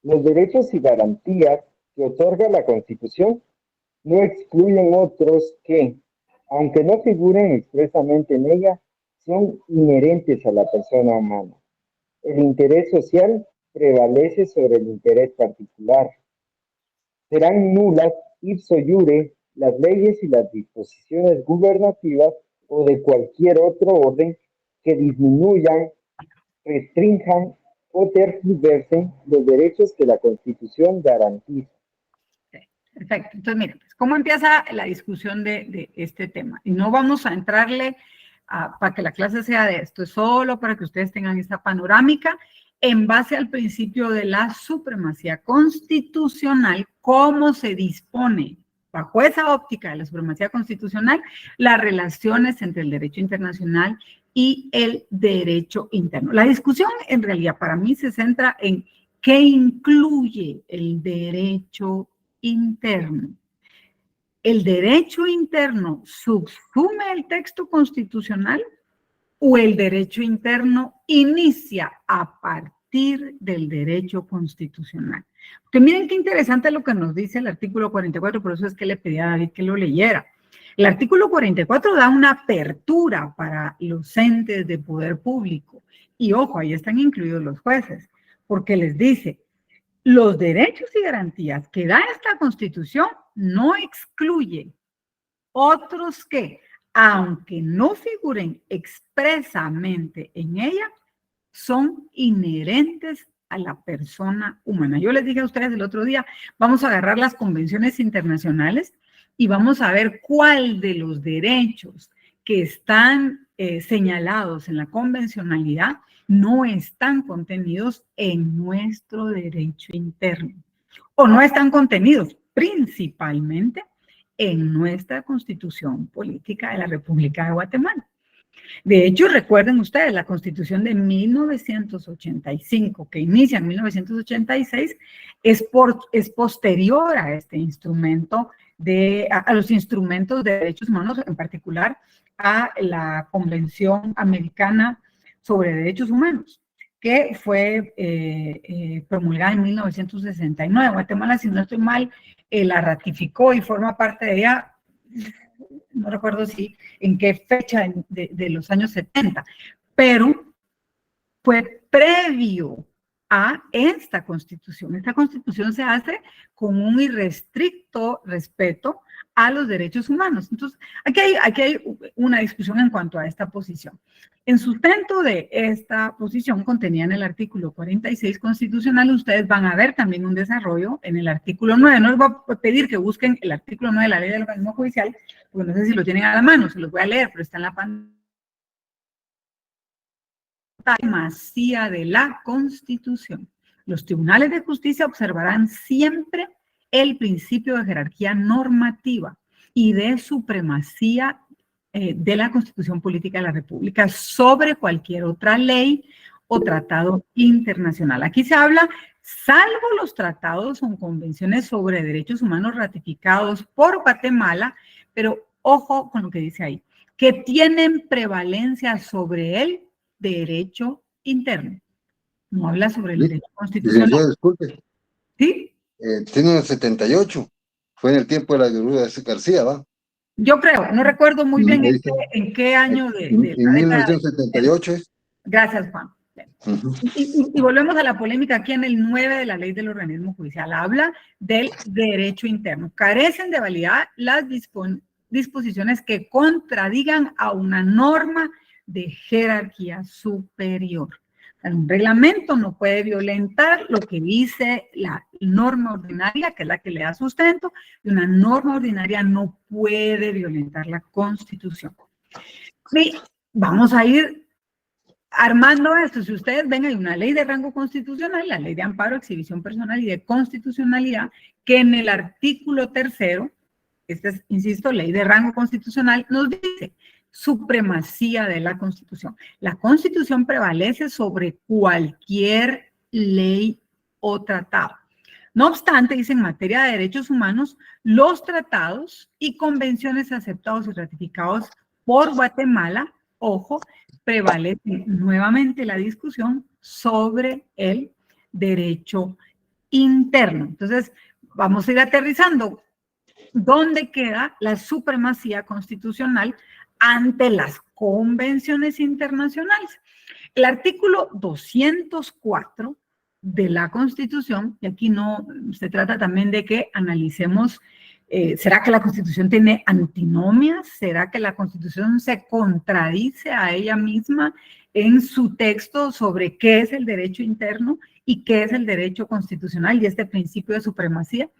Los derechos y garantías que otorga la Constitución no excluyen otros que, aunque no figuren expresamente en ella, son inherentes a la persona humana. El interés social prevalece sobre el interés particular. Serán nulas ipso iure las leyes y las disposiciones gubernativas o de cualquier otro orden que disminuyan, restrinjan o tergiversen los derechos que la Constitución garantiza. Perfecto. Entonces, miren, pues, ¿cómo empieza la discusión de este tema? Y no vamos a entrarle para que la clase sea de esto, es solo para que ustedes tengan esta panorámica en base al principio de la supremacía constitucional, cómo se dispone bajo esa óptica de la supremacía constitucional las relaciones entre el derecho internacional y el derecho interno. La discusión en realidad para mí se centra en qué incluye el derecho interno. ¿El derecho interno subsume el texto constitucional o el derecho interno inicia a partir del derecho constitucional? Porque miren qué interesante lo que nos dice el artículo 44, por eso es que le pedí a David que lo leyera. El artículo 44 da una apertura para los entes de poder público. Y ojo, ahí están incluidos los jueces, porque les dice, los derechos y garantías que da esta Constitución no excluyen otros que, aunque no figuren expresamente en ella, son inherentes a la persona humana. Yo les dije a ustedes el otro día, vamos a agarrar las convenciones internacionales y vamos a ver cuál de los derechos que están señalados en la convencionalidad no están contenidos en nuestro derecho interno o no están contenidos principalmente en nuestra Constitución Política de la República de Guatemala. De hecho, recuerden ustedes, la Constitución de 1985, que inicia en 1986, es posterior a este instrumento, a los instrumentos de derechos humanos, en particular a la Convención Americana sobre Derechos Humanos, que fue promulgada en 1969. Guatemala, si no estoy mal, la ratificó y forma parte de ella, no recuerdo si en qué fecha de los años 70, pero fue previo a esta Constitución. Esta Constitución se hace con un irrestricto respeto a los derechos humanos. Entonces, aquí hay una discusión en cuanto a esta posición. En sustento de esta posición contenida en el artículo 46 constitucional, ustedes van a ver también un desarrollo en el artículo 9. No les voy a pedir que busquen el artículo 9 de la Ley del Organismo Judicial, porque no sé si lo tienen a la mano, se los voy a leer, pero está en la pantalla. Supremacía de la Constitución. Los tribunales de justicia observarán siempre el principio de jerarquía normativa y de supremacía de la Constitución Política de la República sobre cualquier otra ley o tratado internacional. Aquí se habla, salvo los tratados o convenciones sobre derechos humanos ratificados por Guatemala, pero ojo con lo que dice ahí, que tienen prevalencia sobre el derecho interno. No habla sobre el derecho constitucional. Disculpe. ¿Sí? Tiene un 78. Fue en el tiempo de la guerrilla de García, ¿va? Yo creo, no recuerdo muy bien en qué año de en 1978 es. Gracias, Juan. Y volvemos a la polémica aquí en el 9 de la Ley del Organismo Judicial. Habla del derecho interno. Carecen de validad las disposiciones que contradigan a una norma de jerarquía superior. Un reglamento no puede violentar lo que dice la norma ordinaria, que es la que le da sustento, y una norma ordinaria no puede violentar la Constitución. Y vamos a ir armando esto. Si ustedes ven, hay una ley de rango constitucional, la ley de amparo, exhibición personal y de constitucionalidad, que en el artículo 3, esta es, insisto, ley de rango constitucional, nos dice supremacía de la Constitución. La Constitución prevalece sobre cualquier ley o tratado. No obstante, dice, en materia de derechos humanos, los tratados y convenciones aceptados y ratificados por Guatemala, ojo, prevalece nuevamente la discusión sobre el derecho interno. Entonces, vamos a ir aterrizando. ¿Dónde queda la supremacía constitucional ante las convenciones internacionales? El artículo 204 de la Constitución, y aquí no se trata también de que analicemos, ¿será que la Constitución tiene antinomias? ¿Será que la Constitución se contradice a ella misma en su texto sobre qué es el derecho interno y qué es el derecho constitucional y este principio de supremacía?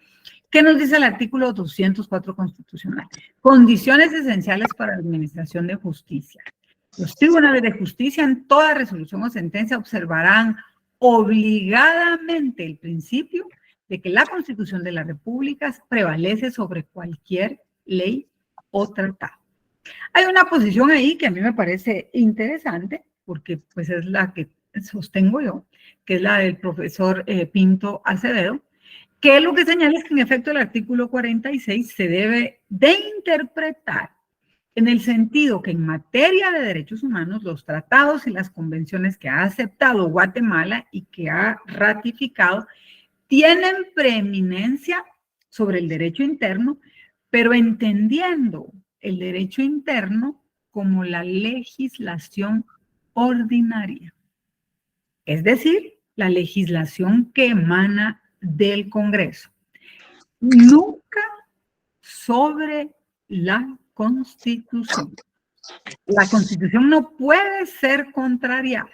¿Qué nos dice el artículo 204 constitucional? Condiciones esenciales para la administración de justicia. Los tribunales de justicia en toda resolución o sentencia observarán obligadamente el principio de que la Constitución de la República prevalece sobre cualquier ley o tratado. Hay una posición ahí que a mí me parece interesante, porque pues es la que sostengo yo, que es la del profesor Pinto Acevedo, que lo que señala es que en efecto el artículo 46 se debe de interpretar en el sentido que en materia de derechos humanos los tratados y las convenciones que ha aceptado Guatemala y que ha ratificado tienen preeminencia sobre el derecho interno, pero entendiendo el derecho interno como la legislación ordinaria, es decir, la legislación que emana del Congreso, nunca sobre la Constitución. La Constitución no puede ser contrariada.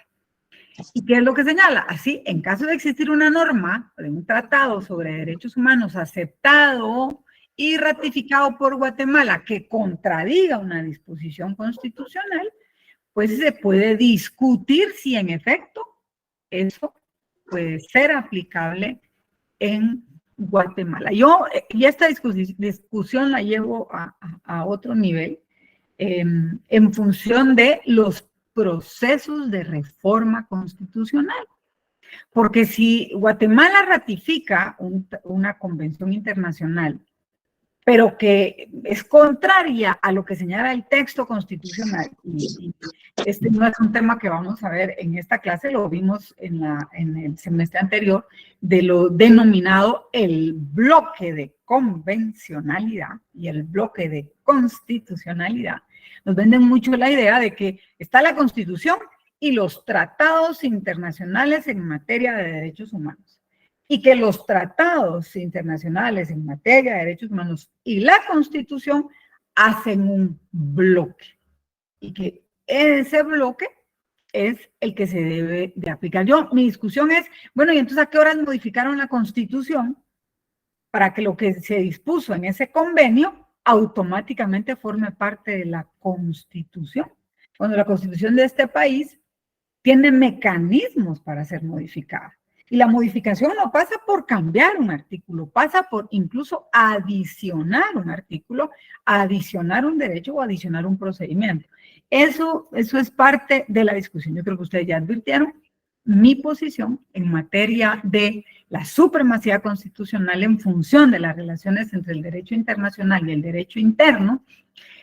¿Y qué es lo que señala? Así, en caso de existir una norma de un tratado sobre derechos humanos aceptado y ratificado por Guatemala que contradiga una disposición constitucional, pues se puede discutir si en efecto eso puede ser aplicable en Guatemala. Yo, y esta discusión la llevo a otro nivel, en función de los procesos de reforma constitucional. Porque si Guatemala ratifica una convención internacional pero que es contraria a lo que señala el texto constitucional. Y este no es un tema que vamos a ver en esta clase, lo vimos en el semestre anterior, de lo denominado el bloque de convencionalidad y el bloque de constitucionalidad. Nos venden mucho la idea de que está la Constitución y los tratados internacionales en materia de derechos humanos. Y que los tratados internacionales en materia de derechos humanos y la Constitución hacen un bloque. Y que ese bloque es el que se debe de aplicar. Mi discusión es, bueno, ¿y entonces a qué horas modificaron la Constitución para que lo que se dispuso en ese convenio automáticamente forme parte de la Constitución? Cuando la Constitución de este país tiene mecanismos para ser modificada. Y la modificación no pasa por cambiar un artículo, pasa por incluso adicionar un artículo, adicionar un derecho o adicionar un procedimiento. Eso es parte de la discusión. Yo creo que ustedes ya advirtieron mi posición en materia de la supremacía constitucional en función de las relaciones entre el derecho internacional y el derecho interno,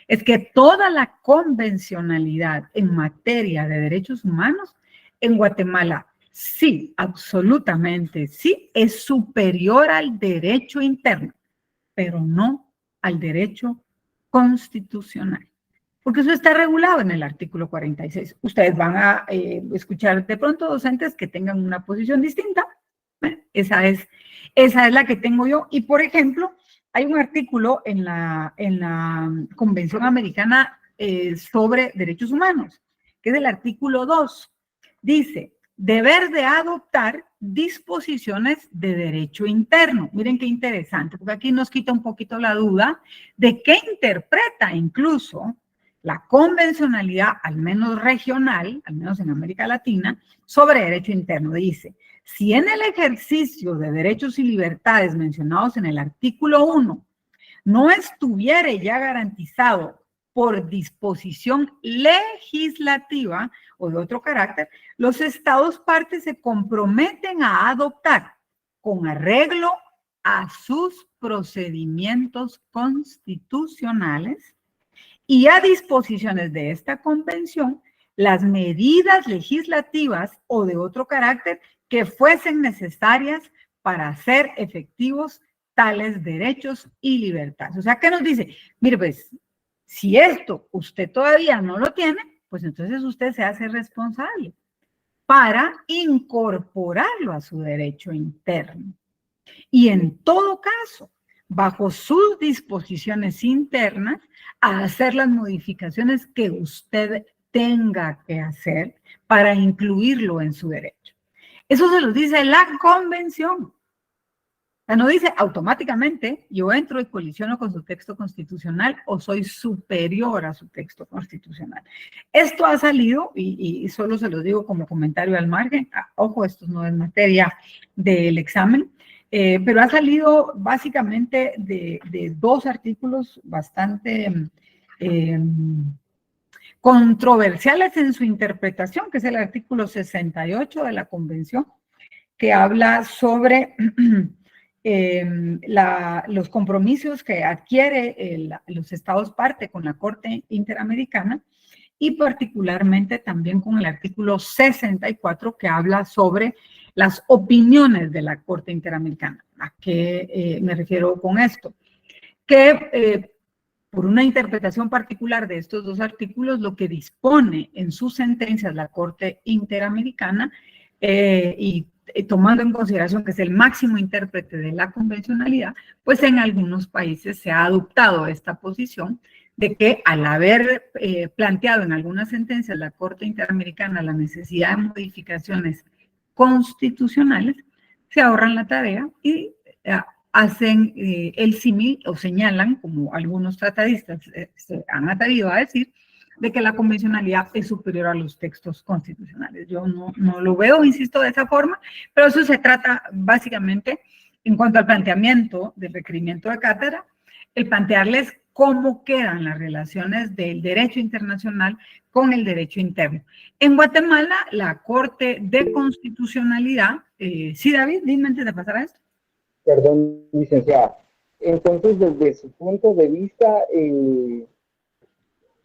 es que toda la convencionalidad en materia de derechos humanos en Guatemala, sí, absolutamente sí, es superior al derecho interno, pero no al derecho constitucional. Porque eso está regulado en el artículo 46. Ustedes van a escuchar de pronto docentes que tengan una posición distinta. Esa es la que tengo yo. Y, por ejemplo, hay un artículo en la Convención Americana sobre Derechos Humanos, que es el artículo 2. Dice, deber de adoptar disposiciones de derecho interno. Miren qué interesante, porque aquí nos quita un poquito la duda de qué interpreta incluso la convencionalidad, al menos regional, al menos en América Latina, sobre derecho interno. Dice, si en el ejercicio de derechos y libertades mencionados en el artículo 1 no estuviere ya garantizado por disposición legislativa o de otro carácter, los estados partes se comprometen a adoptar con arreglo a sus procedimientos constitucionales y a disposiciones de esta convención las medidas legislativas o de otro carácter que fuesen necesarias para hacer efectivos tales derechos y libertades. O sea, ¿qué nos dice? Mire, pues, si esto usted todavía no lo tiene, pues entonces usted se hace responsable para incorporarlo a su derecho interno. Y en todo caso, bajo sus disposiciones internas, a hacer las modificaciones que usted tenga que hacer para incluirlo en su derecho. Eso se lo dice la Convención. O sea, no dice automáticamente yo entro y colisiono con su texto constitucional o soy superior a su texto constitucional. Esto ha salido, y solo se lo digo como comentario al margen, ojo, esto no es materia del examen, pero ha salido básicamente de dos artículos bastante controversiales en su interpretación, que es el artículo 68 de la Convención, que habla sobre los compromisos que adquiere los estados parte con la Corte Interamericana, y particularmente también con el artículo 64 que habla sobre las opiniones de la Corte Interamericana. ¿A qué me refiero con esto? Que por una interpretación particular de estos dos artículos, lo que dispone en sus sentencias la Corte Interamericana, y tomando en consideración que es el máximo intérprete de la convencionalidad, pues en algunos países se ha adoptado esta posición de que al haber planteado en algunas sentencias la Corte Interamericana la necesidad de modificaciones constitucionales, se ahorran la tarea y hacen el símil o señalan, como algunos tratadistas se han atrevido a decir, de que la convencionalidad es superior a los textos constitucionales. Yo no lo veo, insisto, de esa forma, pero eso se trata básicamente en cuanto al planteamiento del requerimiento de cátedra, el plantearles cómo quedan las relaciones del derecho internacional con el derecho interno. En Guatemala, la Corte de Constitucionalidad, sí, David, dime antes de pasar a esto. Perdón, licenciada. Entonces, desde su punto de vista,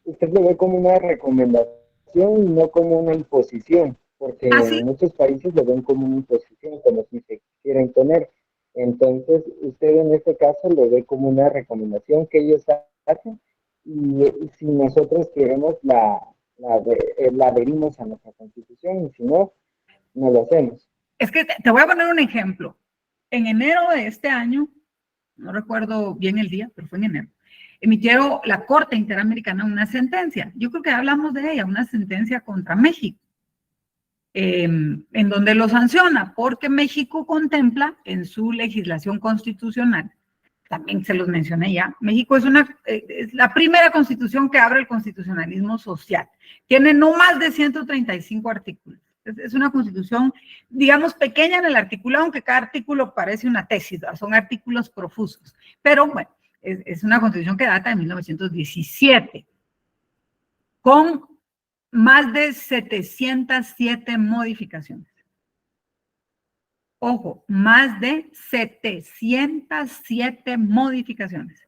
usted lo ve como una recomendación y no como una imposición, porque Así, en muchos países lo ven como una imposición, como si se quiera imponer. Entonces, usted en este caso lo ve como una recomendación que ellos hacen y si nosotros queremos la adherimos a nuestra constitución y si no, no lo hacemos. es que te voy a poner un ejemplo. En enero de este año, no recuerdo bien el día, pero fue en enero, emitieron la Corte Interamericana una sentencia. Yo creo que hablamos de ella, una sentencia contra México, en donde lo sanciona, porque México contempla en su legislación constitucional, también se los mencioné ya, México es la primera constitución que abre el constitucionalismo social. Tiene no más de 135 artículos. Es una constitución, digamos, pequeña en el articulado, aunque cada artículo parece una tesis, son artículos profusos. Pero bueno, es una constitución que data de 1917, con más de 707 modificaciones. Ojo, más de 707 modificaciones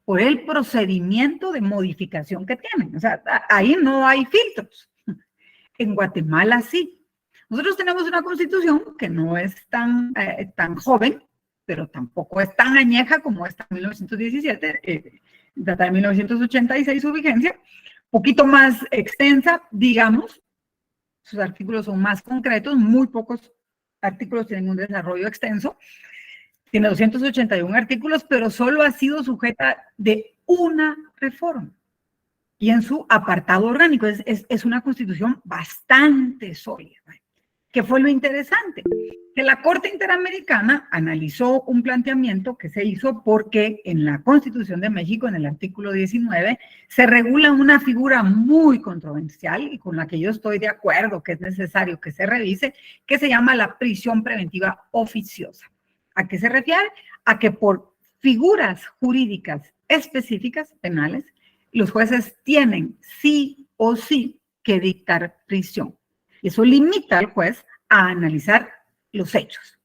por el procedimiento de modificación que tienen. O sea, ahí no hay filtros. En Guatemala sí. Nosotros tenemos una constitución que no es tan joven, pero tampoco es tan añeja como esta en 1917, data de 1986 su vigencia, poquito más extensa, digamos, sus artículos son más concretos, muy pocos artículos tienen un desarrollo extenso, tiene 281 artículos, pero solo ha sido sujeta de una reforma. Y en su apartado orgánico es una constitución bastante sólida. ¿Qué fue lo interesante? Que la Corte Interamericana analizó un planteamiento que se hizo porque en la Constitución de México, en el artículo 19, se regula una figura muy controversial y con la que yo estoy de acuerdo que es necesario que se revise, que se llama la prisión preventiva oficiosa. ¿A qué se refiere? A que por figuras jurídicas específicas, penales, los jueces tienen sí o sí que dictar prisión. Eso limita al juez a analizar los hechos.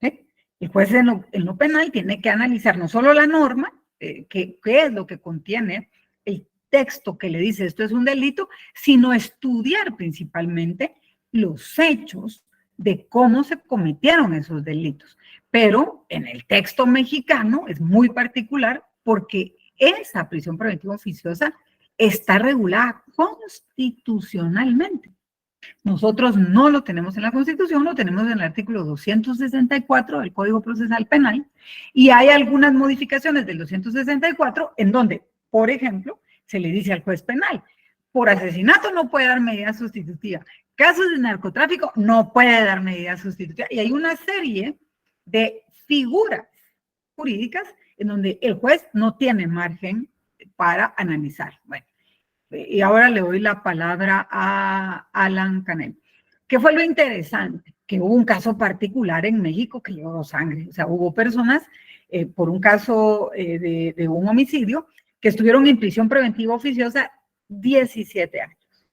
¿Sí? El juez en lo penal tiene que analizar no solo la norma, qué es lo que contiene el texto que le dice esto es un delito, sino estudiar principalmente los hechos de cómo se cometieron esos delitos. Pero en el texto mexicano es muy particular porque esa prisión preventiva oficiosa está regulada constitucionalmente. Nosotros no lo tenemos en la Constitución, lo tenemos en el artículo 264 del Código Procesal Penal, y hay algunas modificaciones del 264 en donde, por ejemplo, se le dice al juez penal, por asesinato no puede dar medida sustitutiva, casos de narcotráfico no puede dar medida sustitutiva, y hay una serie de figuras jurídicas en donde el juez no tiene margen para analizar. Bueno, y ahora le doy la palabra a Alan Canel. ¿Qué fue lo interesante? Que hubo un caso particular en México que lloró sangre. O sea, hubo personas por un caso de un homicidio que estuvieron en prisión preventiva oficiosa 17 años.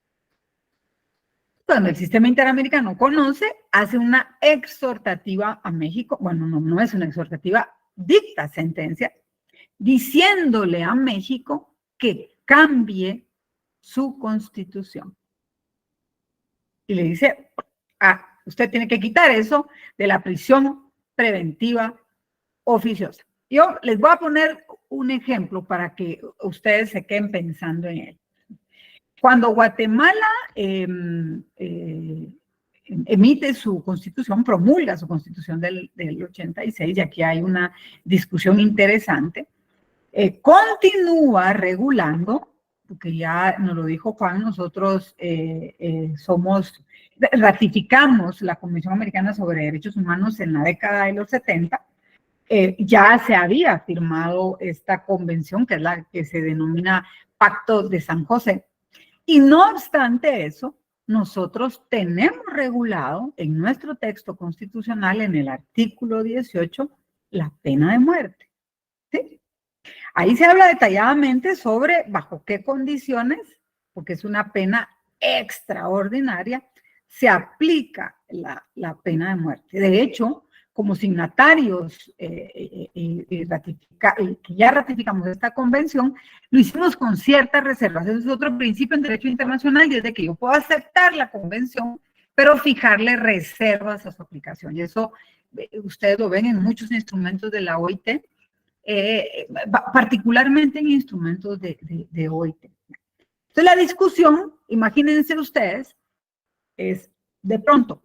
Cuando el sistema interamericano conoce, hace una exhortativa a México, bueno, no es una exhortativa, dicta sentencia, diciéndole a México que cambie su constitución. Y le dice, usted tiene que quitar eso de la prisión preventiva oficiosa. Yo les voy a poner un ejemplo para que ustedes se queden pensando en él. Cuando Guatemala emite su constitución, promulga su constitución del 86, y aquí hay una discusión interesante, continúa regulando, porque ya nos lo dijo Juan, nosotros ratificamos la Convención Americana sobre Derechos Humanos en la década de los 70, ya se había firmado esta convención, que es la que se denomina Pacto de San José, y no obstante eso, nosotros tenemos regulado en nuestro texto constitucional, en el artículo 18, la pena de muerte. ¿Sí? Ahí se habla detalladamente sobre bajo qué condiciones, porque es una pena extraordinaria, se aplica la pena de muerte. De hecho, como signatarios que ya ratificamos esta convención, lo hicimos con ciertas reservas. Ese es otro principio en derecho internacional, y es de que yo puedo aceptar la convención, pero fijarle reservas a su aplicación. Y eso ustedes lo ven en muchos instrumentos de la OIT, particularmente en instrumentos de OIT. Entonces la discusión, imagínense ustedes, es de pronto,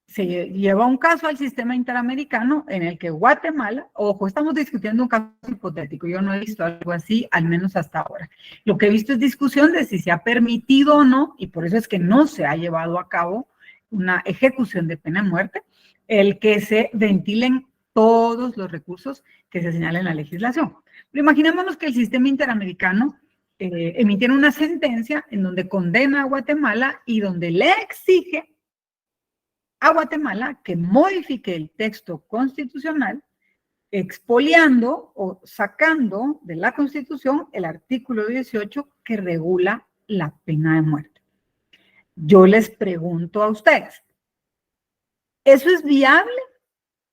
se lleva un caso al sistema interamericano en el que Guatemala, ojo, estamos discutiendo un caso hipotético, yo no he visto algo así, al menos hasta ahora. Lo que he visto es discusión de si se ha permitido o no, y por eso es que no se ha llevado a cabo una ejecución de pena de muerte, el que se ventilen todos los recursos que se señalan en la legislación. Pero imaginémonos que el sistema interamericano emitiera una sentencia en donde condena a Guatemala y donde le exige a Guatemala que modifique el texto constitucional, expoliando o sacando de la Constitución el artículo 18 que regula la pena de muerte. Yo les pregunto a ustedes, ¿eso es viable?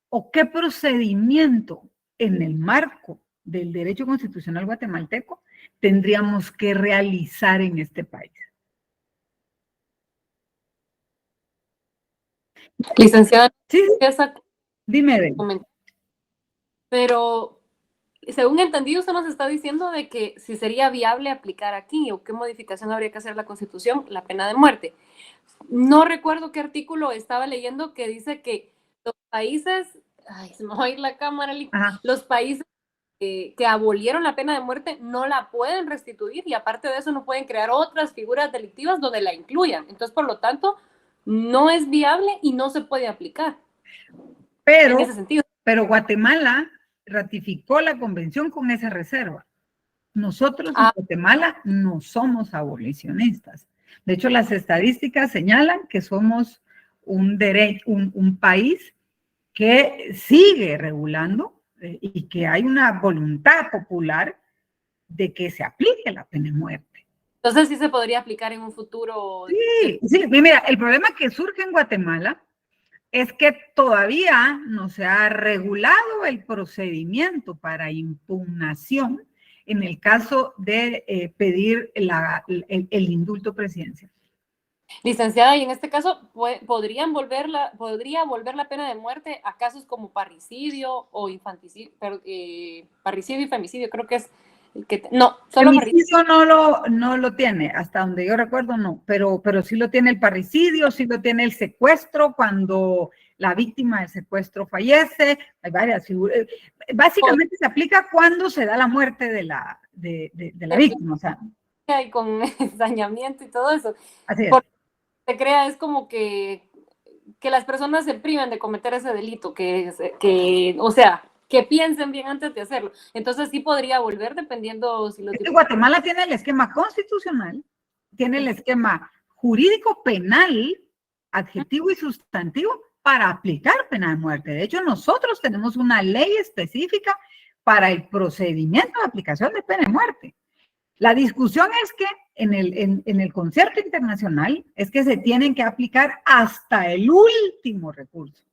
¿O qué procedimiento en el marco del derecho constitucional guatemalteco tendríamos que realizar en este país? Licenciada, Sí, dime. Pero según entendido, usted nos está diciendo de que si sería viable aplicar aquí o qué modificación habría que hacer a la Constitución la pena de muerte. No recuerdo qué artículo estaba leyendo que dice que los países, ay, se me va a ir la cámara, los países que abolieron la pena de muerte no la pueden restituir, y aparte de eso no pueden crear otras figuras delictivas donde la incluyan. Entonces, por lo tanto, no es viable y no se puede aplicar. Pero, en ese sentido. Pero Guatemala ratificó la convención con esa reserva. Nosotros en Guatemala no somos abolicionistas. De hecho, las estadísticas señalan que somos un país que sigue regulando y que hay una voluntad popular de que se aplique la pena de muerte. Entonces sí se podría aplicar en un futuro. Sí, mira, el problema que surge en Guatemala es que todavía no se ha regulado el procedimiento para impugnación en el caso de pedir el indulto presidencial. Licenciada, y en este caso, ¿podría volver la pena de muerte a casos como parricidio o infanticidio? Parricidio y femicidio, creo que es el que... No, solo femicidio no lo tiene, hasta donde yo recuerdo no, pero sí lo tiene el parricidio, sí lo tiene el secuestro, cuando la víctima del secuestro fallece, hay varias figuras. Básicamente se aplica cuando se da la muerte de la víctima, o sea. Y con dañamiento y todo eso. Así es. Se crea, es como que las personas se privan de cometer ese delito, o sea, que piensen bien antes de hacerlo. Entonces sí podría volver dependiendo si lo... Guatemala tiene el esquema constitucional, tiene el esquema jurídico penal, adjetivo y sustantivo, para aplicar pena de muerte. De hecho, nosotros tenemos una ley específica para el procedimiento de aplicación de pena de muerte. La discusión es que en el concierto internacional es que se tienen que aplicar hasta el último recurso.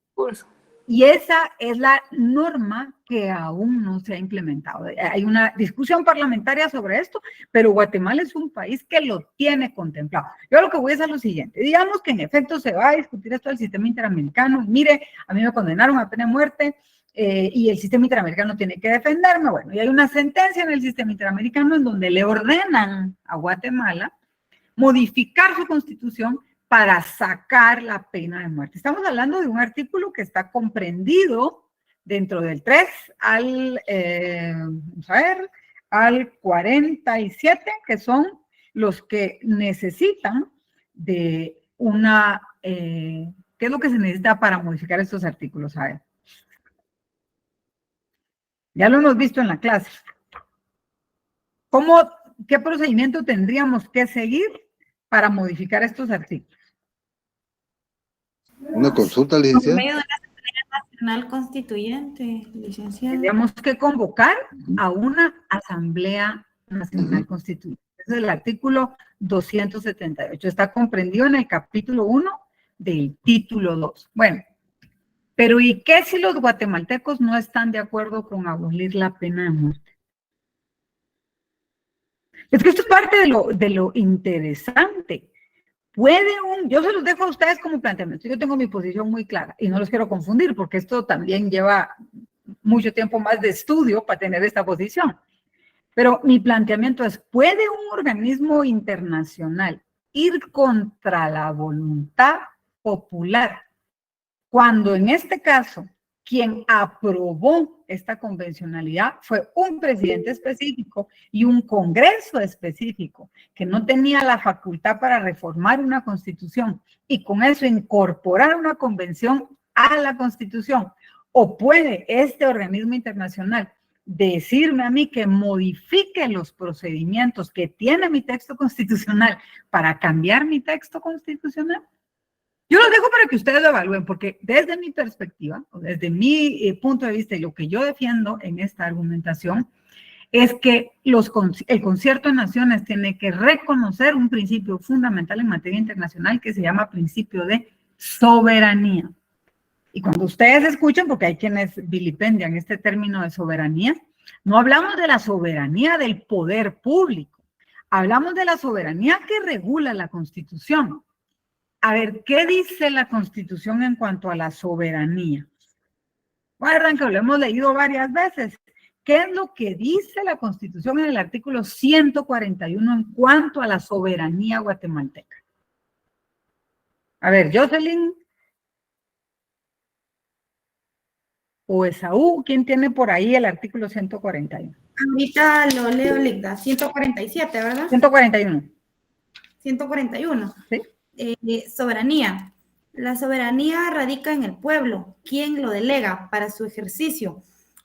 Y esa es la norma que aún no se ha implementado. Hay una discusión parlamentaria sobre esto, pero Guatemala es un país que lo tiene contemplado. Yo lo que voy es a lo siguiente. Digamos que en efecto se va a discutir esto del sistema interamericano. Mire, a mí me condenaron a pena de muerte y el sistema interamericano tiene que defenderme. Bueno, y hay una sentencia en el sistema interamericano en donde le ordenan a Guatemala modificar su constitución para sacar la pena de muerte. Estamos hablando de un artículo que está comprendido dentro del 3 al 47, que son los que necesitan de una... ¿qué es lo que se necesita para modificar estos artículos? A ver. Ya lo hemos visto en la clase. ¿Qué procedimiento tendríamos que seguir para modificar estos artículos? Una consulta, licenciada. Por medio de la Asamblea Nacional Constituyente, licenciada. Tendríamos que convocar a una Asamblea Nacional Constituyente. Ese es el artículo 278. Está comprendido en el capítulo 1 del título 2. Bueno, Pero ¿y qué si los guatemaltecos no están de acuerdo con abolir la pena de muerte? Es que esto es parte de lo interesante. Yo se los dejo a ustedes como planteamiento, yo tengo mi posición muy clara y no los quiero confundir porque esto también lleva mucho tiempo más de estudio para tener esta posición. Pero mi planteamiento es, ¿puede un organismo internacional ir contra la voluntad popular cuando en este caso quien aprobó esta convencionalidad fue un presidente específico y un congreso específico que no tenía la facultad para reformar una constitución y con eso incorporar una convención a la constitución? ¿O puede este organismo internacional decirme a mí que modifique los procedimientos que tiene mi texto constitucional para cambiar mi texto constitucional? Yo lo dejo para que ustedes lo evalúen, porque desde mi perspectiva, desde mi punto de vista y lo que yo defiendo en esta argumentación, es que el Concierto de Naciones tiene que reconocer un principio fundamental en materia internacional que se llama principio de soberanía. Y cuando ustedes escuchen, porque hay quienes vilipendian este término de soberanía, no hablamos de la soberanía del poder público, hablamos de la soberanía que regula la Constitución. A ver, ¿qué dice la Constitución en cuanto a la soberanía? Recuerdan que lo hemos leído varias veces. ¿Qué es lo que dice la Constitución en el artículo 141 en cuanto a la soberanía guatemalteca? A ver, Jocelyn o Esaú, ¿quién tiene por ahí el artículo 141? Ahorita lo leo, Ligda. 147, ¿verdad? 141. 141. ¿Sí? Soberanía. La soberanía radica en el pueblo, quien lo delega para su ejercicio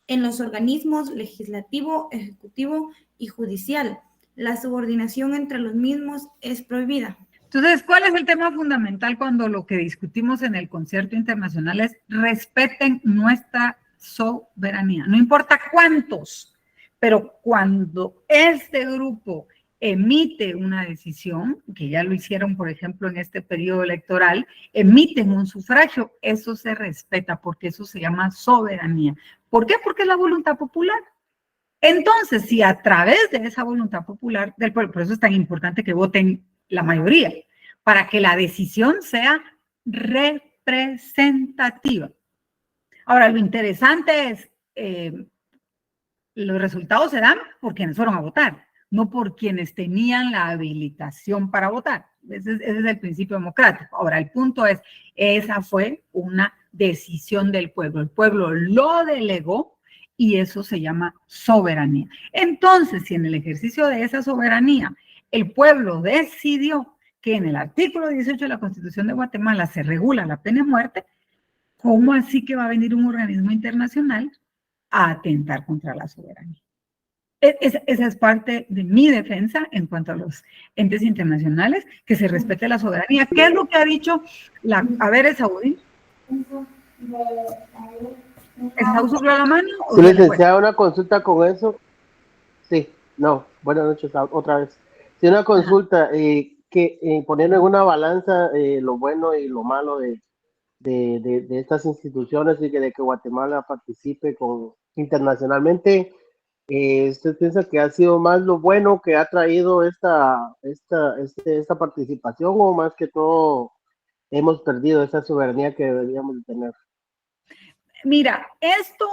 en los organismos legislativo, ejecutivo y judicial. La subordinación entre los mismos es prohibida. Entonces, ¿cuál es el tema fundamental cuando lo que discutimos en el concierto internacional es respeten nuestra soberanía? No importa cuántos, pero cuando este grupo emite una decisión, que ya lo hicieron, por ejemplo, en este periodo electoral, emiten un sufragio, eso se respeta porque eso se llama soberanía. ¿Por qué? Porque es la voluntad popular. Entonces, si a través de esa voluntad popular del pueblo, por eso es tan importante que voten la mayoría, para que la decisión sea representativa. Ahora, lo interesante es, los resultados se dan por quienes fueron a votar, no por quienes tenían la habilitación para votar. Ese es el principio democrático. Ahora, el punto es, esa fue una decisión del pueblo. El pueblo lo delegó y eso se llama soberanía. Entonces, si en el ejercicio de esa soberanía el pueblo decidió que en el artículo 18 de la Constitución de Guatemala se regula la pena de muerte, ¿cómo así que va a venir un organismo internacional a atentar contra la soberanía? Esa es parte de mi defensa en cuanto a los entes internacionales, que se respete la soberanía. ¿Qué es lo que ha dicho a ver, Esaú? ¿Esaú subió la mano? ¿Sí, licenciada, una consulta con eso? Sí, no, buenas noches otra vez. Sí, una consulta, poniendo en una balanza lo bueno y lo malo de estas instituciones y de que Guatemala participe internacionalmente, ¿usted piensa que ha sido más lo bueno que ha traído esta participación o más que todo hemos perdido esa soberanía que deberíamos de tener? Mira, esto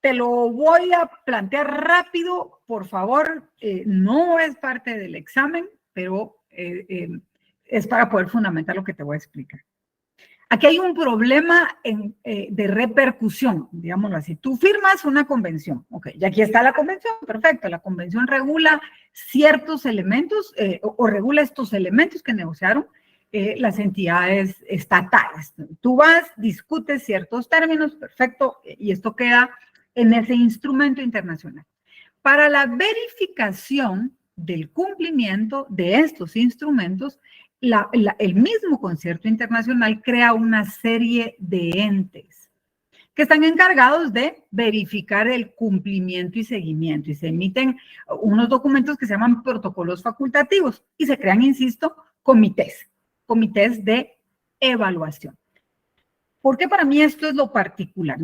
te lo voy a plantear rápido, por favor, no es parte del examen, pero es para poder fundamentar lo que te voy a explicar. Aquí hay un problema de repercusión, digámoslo así. Tú firmas una convención, ok, y aquí está la convención, perfecto, la convención regula ciertos elementos o regula estos elementos que negociaron las entidades estatales. Tú vas, discutes ciertos términos, perfecto, y esto queda en ese instrumento internacional. Para la verificación del cumplimiento de estos instrumentos, el mismo concierto internacional crea una serie de entes que están encargados de verificar el cumplimiento y seguimiento, y se emiten unos documentos que se llaman protocolos facultativos y se crean, insisto, comités de evaluación. ¿Por qué para mí esto es lo particular?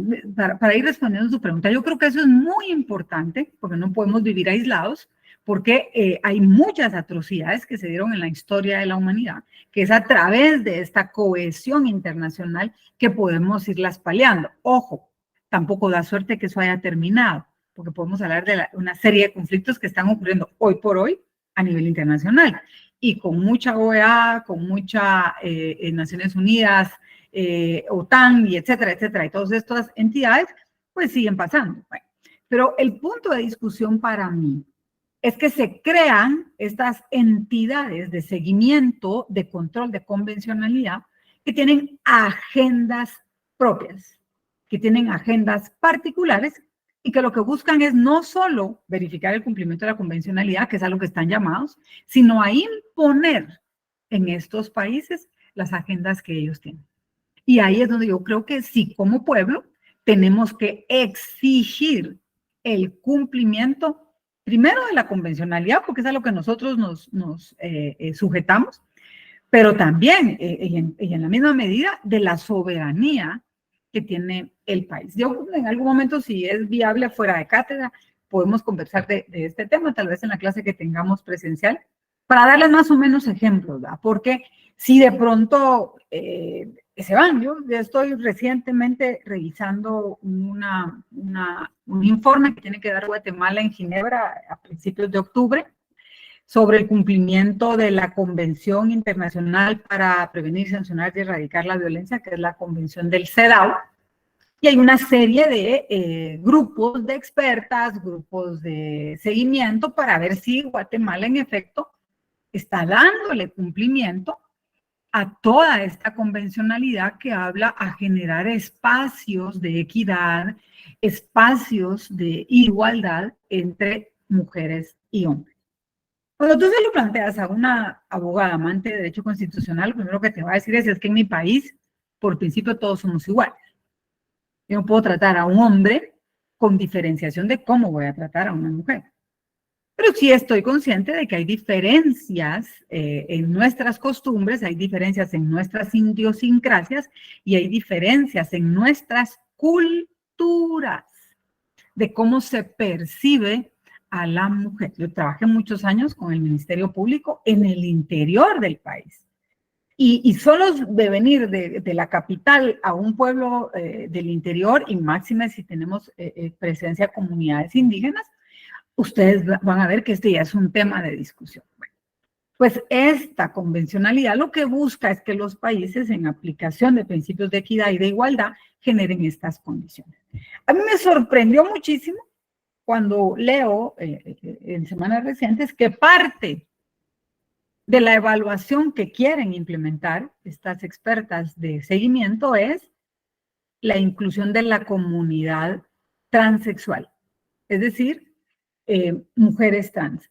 Para ir respondiendo a su pregunta, yo creo que eso es muy importante, porque no podemos vivir aislados, porque hay muchas atrocidades que se dieron en la historia de la humanidad, que es a través de esta cohesión internacional que podemos irlas paliando. Ojo, tampoco da suerte que eso haya terminado, porque podemos hablar de una serie de conflictos que están ocurriendo hoy por hoy a nivel internacional, y con mucha OEA, con mucha Naciones Unidas, OTAN, y etcétera, etcétera, y todas estas entidades, pues siguen pasando. Bueno, pero el punto de discusión para mí es que se crean estas entidades de seguimiento, de control, de convencionalidad, que tienen agendas propias, que tienen agendas particulares y que lo que buscan es no solo verificar el cumplimiento de la convencionalidad, que es a lo que están llamados, sino a imponer en estos países las agendas que ellos tienen. Y ahí es donde yo creo que sí, como pueblo, tenemos que exigir el cumplimiento primero de la convencionalidad, porque es a lo que nosotros nos sujetamos, pero también, y en la misma medida, de la soberanía que tiene el país. Yo en algún momento, si es viable fuera de cátedra, podemos conversar de este tema, tal vez en la clase que tengamos presencial, para darles más o menos ejemplos, ¿verdad? Porque si de pronto se van, yo estoy recientemente revisando un informe que tiene que dar Guatemala en Ginebra a principios de octubre sobre el cumplimiento de la Convención Internacional para Prevenir, Sancionar y Erradicar la Violencia, que es la Convención del CEDAW. Y hay una serie de grupos de expertas, grupos de seguimiento para ver si Guatemala en efecto está dándole cumplimiento a toda esta convencionalidad que habla a generar espacios de equidad, espacios de igualdad entre mujeres y hombres. Cuando tú se lo planteas a una abogada amante de derecho constitucional, lo primero que te va a decir es que en mi país, por principio, todos somos iguales. Yo no puedo tratar a un hombre con diferenciación de cómo voy a tratar a una mujer. Pero sí estoy consciente de que hay diferencias en nuestras costumbres, hay diferencias en nuestras idiosincrasias y hay diferencias en nuestras culturas de cómo se percibe a la mujer. Yo trabajé muchos años con el Ministerio Público en el interior del país. Y solo de venir de la capital a un pueblo del interior, y máxime si tenemos presencia de comunidades indígenas, ustedes van a ver que este ya es un tema de discusión. Bueno, pues esta convencionalidad lo que busca es que los países en aplicación de principios de equidad y de igualdad generen estas condiciones. A mí me sorprendió muchísimo cuando leo en semanas recientes que parte de la evaluación que quieren implementar estas expertas de seguimiento es la inclusión de la comunidad transexual, es decir, mujeres trans.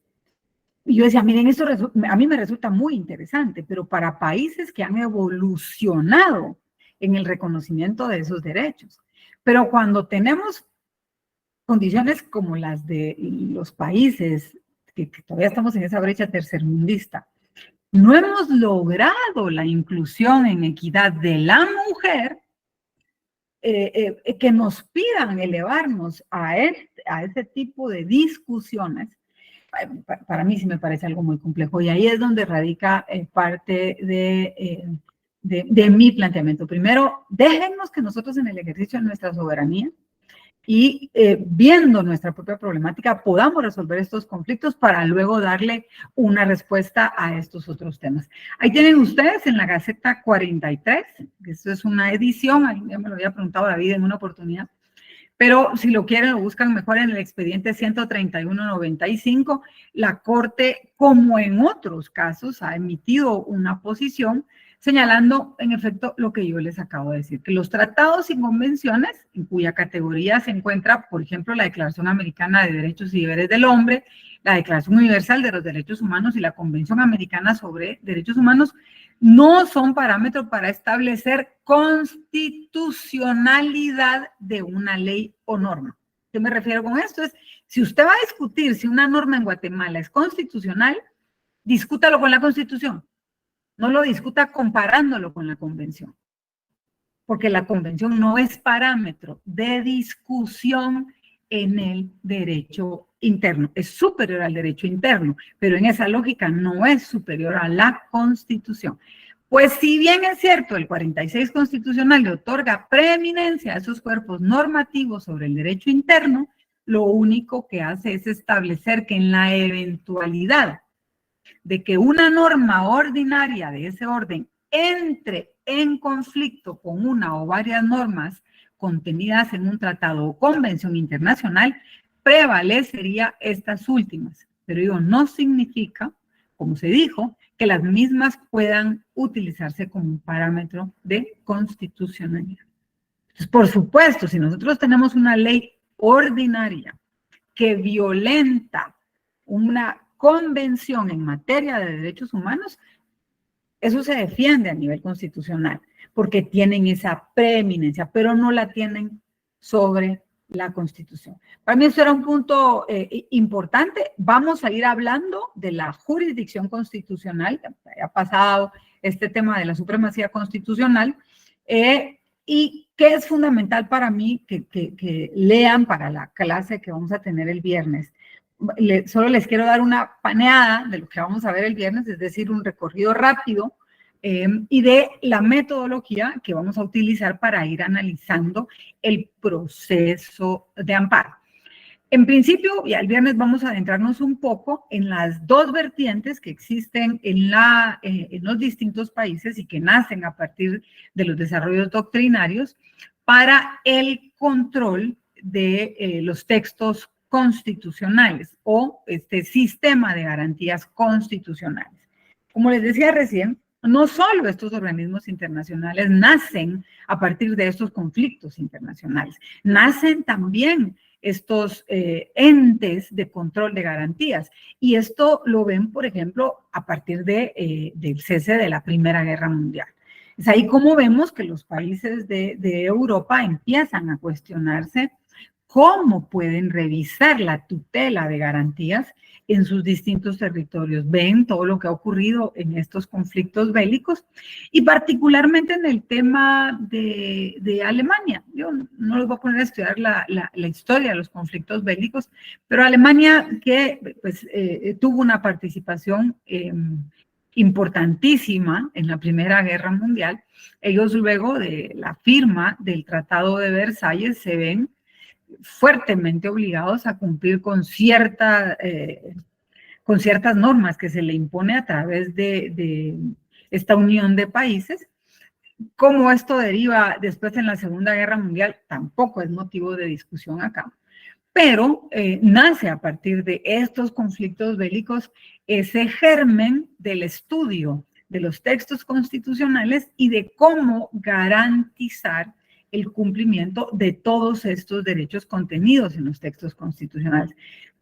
Y yo decía, miren, esto a mí me resulta muy interesante, pero para países que han evolucionado en el reconocimiento de esos derechos. Pero cuando tenemos condiciones como las de los países que todavía estamos en esa brecha tercermundista, no hemos logrado la inclusión en equidad de la mujer, que nos pidan elevarnos a ese tipo de discusiones, para mí sí me parece algo muy complejo. Y ahí es donde radica parte de mi planteamiento. Primero, déjennos que nosotros en el ejercicio de nuestra soberanía y viendo nuestra propia problemática podamos resolver estos conflictos para luego darle una respuesta a estos otros temas. Ahí tienen ustedes en la Gaceta 43, que esto es una edición, ya me lo había preguntado David en una oportunidad, pero si lo quieren lo buscan mejor en el expediente 13195, la Corte, como en otros casos, ha emitido una posición señalando, en efecto, lo que yo les acabo de decir, que los tratados y convenciones, en cuya categoría se encuentra, por ejemplo, la Declaración Americana de Derechos y Deberes del Hombre, la Declaración Universal de los Derechos Humanos y la Convención Americana sobre Derechos Humanos, no son parámetros para establecer constitucionalidad de una ley o norma. ¿Qué me refiero con esto? Es, si usted va a discutir si una norma en Guatemala es constitucional, discútalo con la Constitución. No lo discuta comparándolo con la Convención. porque la convención no es parámetro de discusión en el derecho interno. Es superior al derecho interno, pero en esa lógica no es superior a la Constitución. Pues si bien es cierto, el 46 constitucional le otorga preeminencia a esos cuerpos normativos sobre el derecho interno, lo único que hace es establecer que en la eventualidad de que una norma ordinaria de ese orden entre en conflicto con una o varias normas contenidas en un tratado o convención internacional, prevalecería estas últimas. Pero digo, no significa, como se dijo, que las mismas puedan utilizarse como un parámetro de constitucionalidad. Entonces, por supuesto, si nosotros tenemos una ley ordinaria que violenta una convención en materia de derechos humanos, eso se defiende a nivel constitucional, porque tienen esa preeminencia, pero no la tienen sobre la Constitución. Para mí eso era un punto importante. Vamos a ir hablando de la jurisdicción constitucional, ha pasado este tema de la supremacía constitucional, y que es fundamental para mí que lean para la clase que vamos a tener el viernes. Solo les quiero dar una paneada de lo que vamos a ver el viernes, es decir, un recorrido rápido y de la metodología que vamos a utilizar para ir analizando el proceso de amparo. En principio, ya el viernes vamos a adentrarnos un poco en las dos vertientes que existen en los distintos países y que nacen a partir de los desarrollos doctrinarios para el control de los textos constitucionales o este sistema de garantías constitucionales. Como les decía recién, no solo estos organismos internacionales nacen a partir de estos conflictos internacionales, nacen también estos entes de control de garantías. Y esto lo ven, por ejemplo, a partir del cese de la Primera Guerra Mundial. Es ahí como vemos que los países de Europa empiezan a cuestionarse cómo pueden revisar la tutela de garantías en sus distintos territorios. Ven todo lo que ha ocurrido en estos conflictos bélicos y particularmente en el tema de Alemania. Yo no les voy a poner a estudiar la historia de los conflictos bélicos, pero Alemania que pues, tuvo una participación importantísima en la Primera Guerra Mundial. Ellos luego de la firma del Tratado de Versalles se ven fuertemente obligados a cumplir con ciertas normas que se le impone a través de esta unión de países. Cómo esto deriva después en la Segunda Guerra Mundial tampoco es motivo de discusión acá, pero nace a partir de estos conflictos bélicos ese germen del estudio de los textos constitucionales y de cómo garantizar el cumplimiento de todos estos derechos contenidos en los textos constitucionales.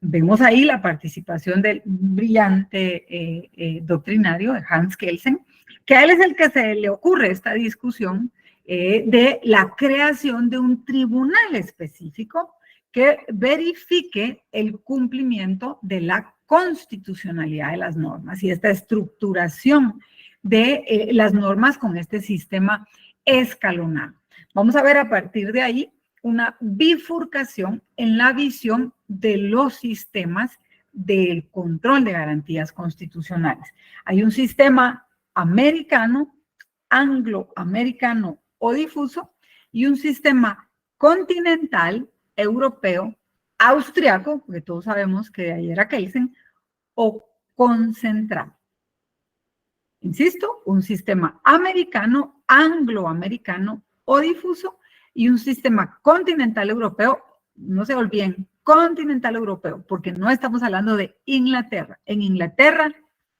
Vemos ahí la participación del brillante doctrinario de Hans Kelsen, que a él es el que se le ocurre esta discusión de la creación de un tribunal específico que verifique el cumplimiento de la constitucionalidad de las normas y esta estructuración de las normas con este sistema escalonado. Vamos a ver a partir de ahí una bifurcación en la visión de los sistemas del control de garantías constitucionales. Hay un sistema americano, angloamericano o difuso y un sistema continental, europeo, austriaco, porque todos sabemos que de ahí era Kelsen, o concentrado. Insisto, un sistema americano, angloamericano o difuso y un sistema continental europeo, no se olviden, continental europeo, porque no estamos hablando de Inglaterra. En Inglaterra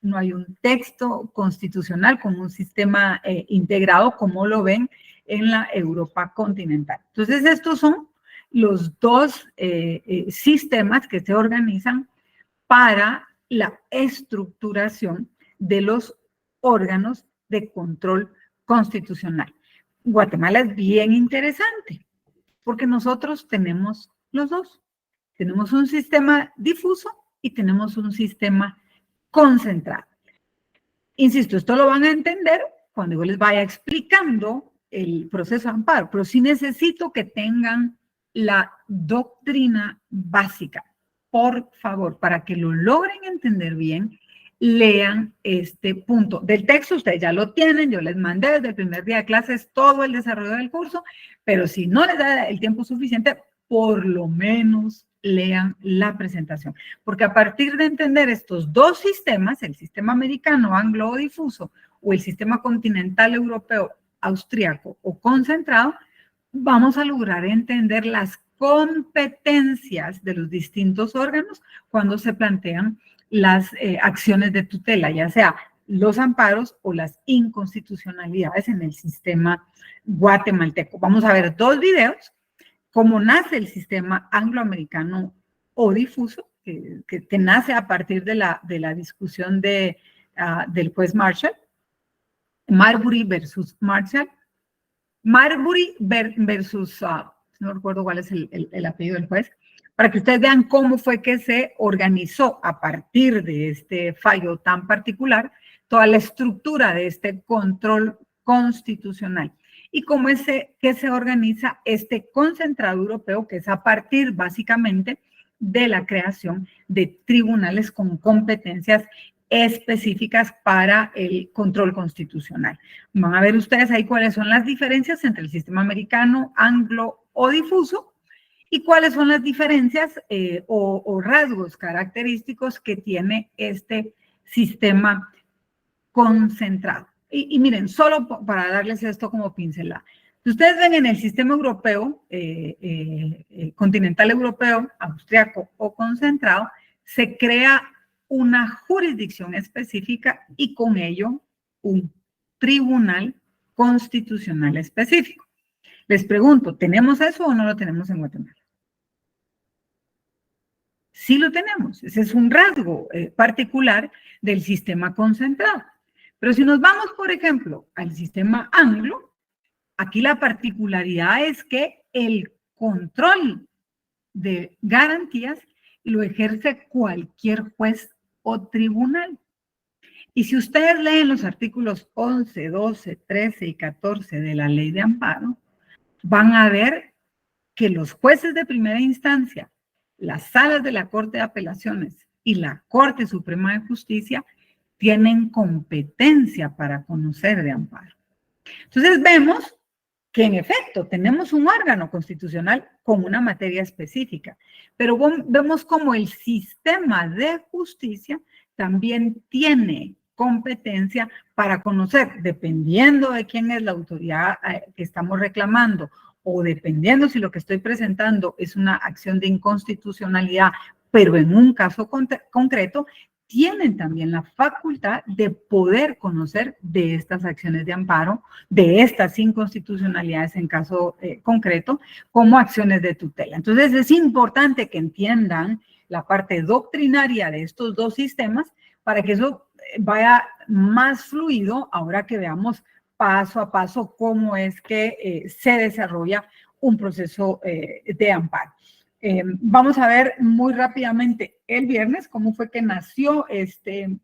no hay un texto constitucional con un sistema integrado como lo ven en la Europa continental. Entonces, estos son los dos sistemas que se organizan para la estructuración de los órganos de control constitucional. Guatemala es bien interesante porque nosotros tenemos los dos. Tenemos un sistema difuso y tenemos un sistema concentrado. Insisto, esto lo van a entender cuando yo les vaya explicando el proceso de amparo, pero sí necesito que tengan la doctrina básica. Por favor, para que lo logren entender bien, lean este punto. Del texto ustedes ya lo tienen, yo les mandé desde el primer día de clases todo el desarrollo del curso, pero si no les da el tiempo suficiente, por lo menos lean la presentación. Porque a partir de entender estos dos sistemas, el sistema americano anglo-difuso o el sistema continental europeo austriaco o concentrado, vamos a lograr entender las competencias de los distintos órganos cuando se plantean las acciones de tutela, ya sea los amparos o las inconstitucionalidades en el sistema guatemalteco. Vamos a ver dos videos, cómo nace el sistema angloamericano o difuso, que nace a partir de la discusión del juez Marshall, Marbury versus Marshall, Marbury versus, no recuerdo cuál es el apellido del juez, para que ustedes vean cómo fue que se organizó a partir de este fallo tan particular, toda la estructura de este control constitucional y cómo es que se organiza este concentrado europeo, que es a partir básicamente de la creación de tribunales con competencias específicas para el control constitucional. Van a ver ustedes ahí cuáles son las diferencias entre el sistema americano, anglo o difuso y cuáles son las diferencias o rasgos característicos que tiene este sistema concentrado. Y miren, solo para darles esto como pincelada. Si ustedes ven en el sistema europeo, continental europeo, austriaco o concentrado, se crea una jurisdicción específica y con ello un tribunal constitucional específico. Les pregunto, ¿tenemos eso o no lo tenemos en Guatemala? Sí lo tenemos. Ese es un rasgo particular del sistema concentrado. Pero si nos vamos, por ejemplo, al sistema anglo, aquí la particularidad es que el control de garantías lo ejerce cualquier juez o tribunal. Y si ustedes leen los artículos 11, 12, 13 y 14 de la Ley de Amparo, van a ver que los jueces de primera instancia, las salas de la Corte de Apelaciones y la Corte Suprema de Justicia tienen competencia para conocer de amparo. Entonces vemos que en efecto tenemos un órgano constitucional con una materia específica, pero vemos como el sistema de justicia también tiene competencia para conocer, dependiendo de quién es la autoridad que estamos reclamando o dependiendo si lo que estoy presentando es una acción de inconstitucionalidad, pero en un caso concreto, tienen también la facultad de poder conocer de estas acciones de amparo, de estas inconstitucionalidades en caso concreto, como acciones de tutela. Entonces es importante que entiendan la parte doctrinaria de estos dos sistemas para que eso vaya más fluido ahora que veamos paso a paso cómo es que se desarrolla un proceso de amparo. Vamos a ver muy rápidamente el viernes cómo fue que nació este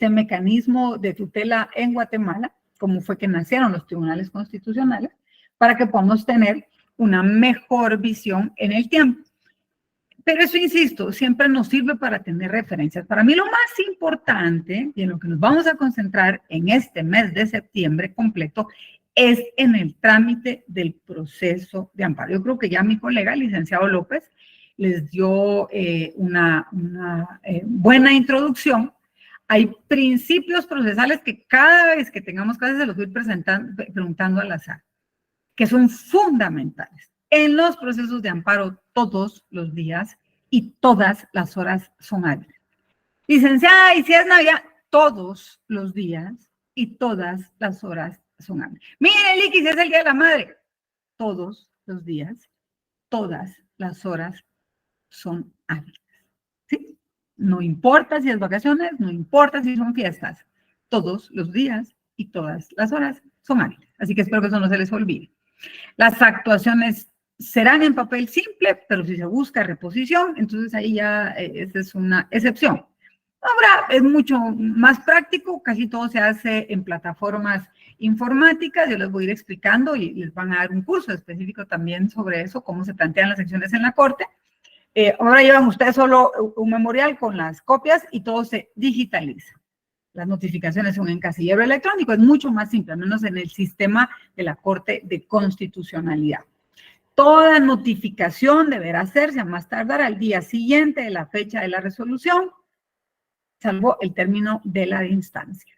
mecanismo de tutela en Guatemala, cómo fue que nacieron los tribunales constitucionales, para que podamos tener una mejor visión en el tiempo. Pero eso, insisto, siempre nos sirve para tener referencias. Para mí lo más importante y en lo que nos vamos a concentrar en este mes de septiembre completo es en el trámite del proceso de amparo. Yo creo que ya mi colega, el licenciado López, les dio una buena introducción. Hay principios procesales que cada vez que tengamos clases se los voy preguntando al azar, que son fundamentales. En los procesos de amparo todos los días y todas las horas son hábiles. Licenciada, y si es Navidad, todos los días y todas las horas son hábiles. Miren, Liqui, si es el Día de la Madre, todos los días, todas las horas son hábiles. ¿Sí? No importa si es vacaciones, no importa si son fiestas, todos los días y todas las horas son hábiles. Así que espero que eso no se les olvide. Las actuaciones serán en papel simple, pero si se busca reposición, entonces ahí ya esa es una excepción. Ahora es mucho más práctico, casi todo se hace en plataformas informática, yo les voy a ir explicando y les van a dar un curso específico también sobre eso, cómo se plantean las secciones en la Corte. Ahora llevan ustedes solo un memorial con las copias y todo se digitaliza. Las notificaciones son en casillero electrónico, es mucho más simple, al menos en el sistema de la Corte de Constitucionalidad. Toda notificación deberá hacerse a más tardar al día siguiente de la fecha de la resolución, salvo el término de la instancia.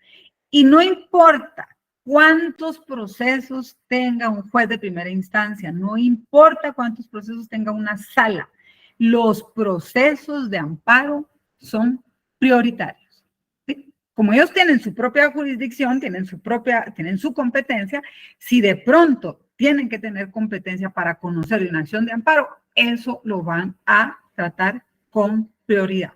Y no importa cuántos procesos tenga un juez de primera instancia, no importa cuántos procesos tenga una sala, los procesos de amparo son prioritarios. ¿Sí? Como ellos tienen su propia jurisdicción, tienen su competencia, si de pronto tienen que tener competencia para conocer una acción de amparo, eso lo van a tratar con prioridad.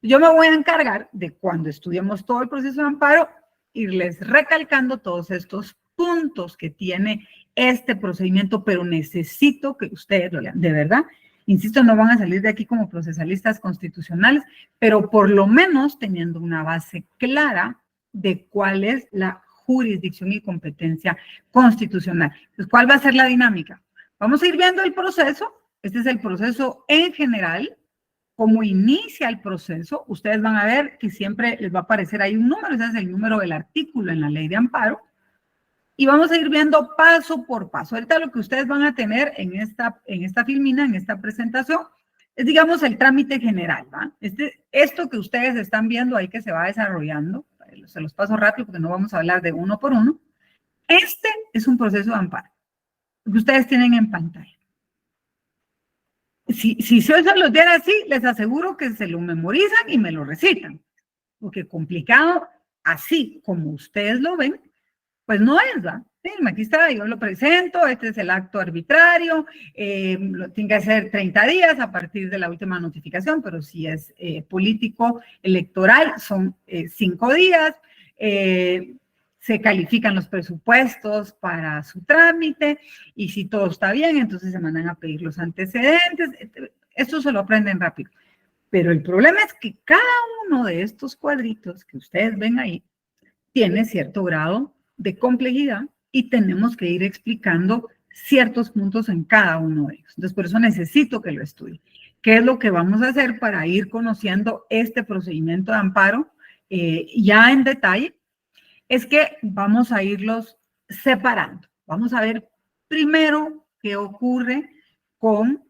Yo me voy a encargar de cuando estudiemos todo el proceso de amparo, irles recalcando todos estos puntos que tiene este procedimiento, pero necesito que ustedes lo lean, de verdad. Insisto, no van a salir de aquí como procesalistas constitucionales, pero por lo menos teniendo una base clara de cuál es la jurisdicción y competencia constitucional. Entonces, ¿cuál va a ser la dinámica? Vamos a ir viendo el proceso. Este es el proceso en general. Cómo inicia el proceso. Ustedes van a ver que siempre les va a aparecer ahí un número. Ese es el número del artículo en la ley de amparo. Y vamos a ir viendo paso por paso. Ahorita lo que ustedes van a tener en esta filmina, en esta presentación, es, digamos, el trámite general, ¿va? Esto que ustedes están viendo ahí que se va desarrollando, se los paso rápido porque no vamos a hablar de uno por uno. Este es un proceso de amparo que ustedes tienen en pantalla. Si yo se los diera así, les aseguro que se lo memorizan y me lo recitan. Porque complicado, así como ustedes lo ven, pues no es, ¿va? Sí, aquí está, yo lo presento, este es el acto arbitrario, lo tiene que hacer 30 días a partir de la última notificación, pero si es político electoral son 5 días, se califican los presupuestos para su trámite, y si todo está bien, entonces se mandan a pedir los antecedentes. Esto se lo aprenden rápido. Pero el problema es que cada uno de estos cuadritos que ustedes ven ahí tiene cierto grado de complejidad y tenemos que ir explicando ciertos puntos en cada uno de ellos. Entonces, por eso necesito que lo estudien. ¿Qué es lo que vamos a hacer para ir conociendo este procedimiento de amparo ya en detalle? Es que vamos a irlos separando. Vamos a ver primero qué ocurre con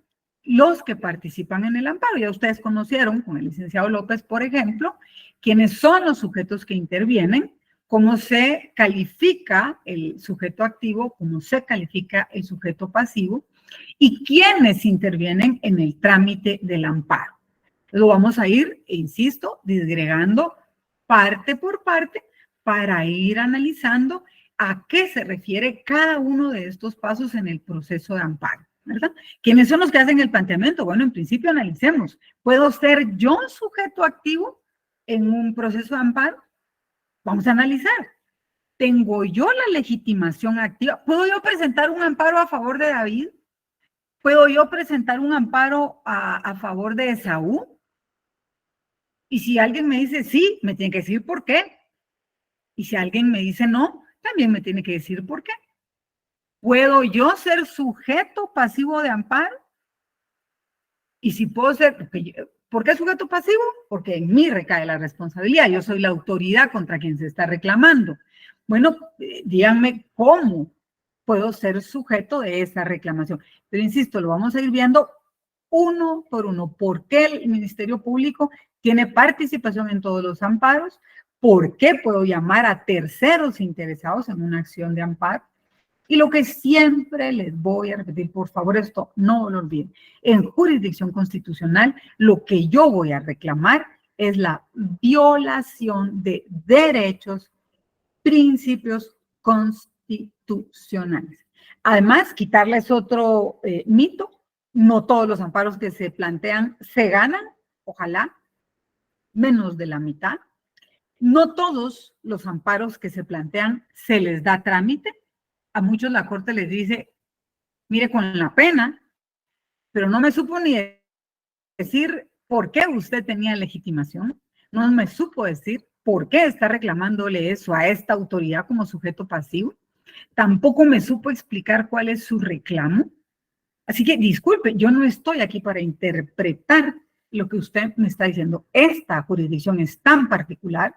los que participan en el amparo. Ya ustedes conocieron con el licenciado López, por ejemplo, quiénes son los sujetos que intervienen, cómo se califica el sujeto activo, cómo se califica el sujeto pasivo y quiénes intervienen en el trámite del amparo. Lo vamos a ir, insisto, disgregando parte por parte para ir analizando a qué se refiere cada uno de estos pasos en el proceso de amparo, ¿verdad? ¿Quiénes son los que hacen el planteamiento? Bueno, en principio analicemos. ¿Puedo ser yo un sujeto activo en un proceso de amparo? Vamos a analizar. ¿Tengo yo la legitimación activa? ¿Puedo yo presentar un amparo a favor de David? ¿Puedo yo presentar un amparo a favor de Esaú? Y si alguien me dice sí, me tiene que decir por qué. Y si alguien me dice no, también me tiene que decir por qué. ¿Puedo yo ser sujeto pasivo de amparo? Y si puedo ser... ¿Por qué sujeto pasivo? Porque en mí recae la responsabilidad. Yo soy la autoridad contra quien se está reclamando. Bueno, díganme cómo puedo ser sujeto de esa reclamación. Pero insisto, lo vamos a ir viendo uno por uno. ¿Por qué el Ministerio Público tiene participación en todos los amparos? ¿Por qué puedo llamar a terceros interesados en una acción de amparo? Y lo que siempre les voy a repetir, por favor, esto no lo olviden. En jurisdicción constitucional, lo que yo voy a reclamar es la violación de derechos, principios constitucionales. Además, quitarles otro mito, no todos los amparos que se plantean se ganan, ojalá, menos de la mitad. No todos los amparos que se plantean se les da trámite. A muchos la Corte les dice, mire, con la pena, pero no me supo ni decir por qué usted tenía legitimación, no me supo decir por qué está reclamándole eso a esta autoridad como sujeto pasivo. Tampoco me supo explicar cuál es su reclamo. Así que disculpe, yo no estoy aquí para interpretar lo que usted me está diciendo. Esta jurisdicción es tan particular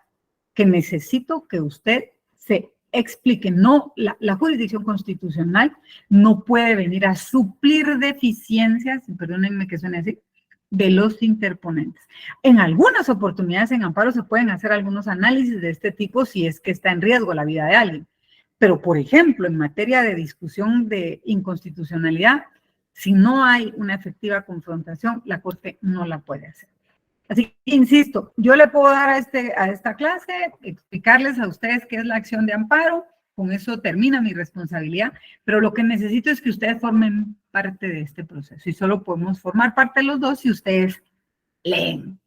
que necesito que usted se explique. No, la jurisdicción constitucional no puede venir a suplir deficiencias, perdónenme que suene así, de los interponentes. En algunas oportunidades en amparo se pueden hacer algunos análisis de este tipo si es que está en riesgo la vida de alguien. Pero, por ejemplo, en materia de discusión de inconstitucionalidad, si no hay una efectiva confrontación, la Corte no la puede hacer. Así que, insisto, yo le puedo dar a esta clase, explicarles a ustedes qué es la acción de amparo, con eso termina mi responsabilidad, pero lo que necesito es que ustedes formen parte de este proceso y solo podemos formar parte de los dos si ustedes leen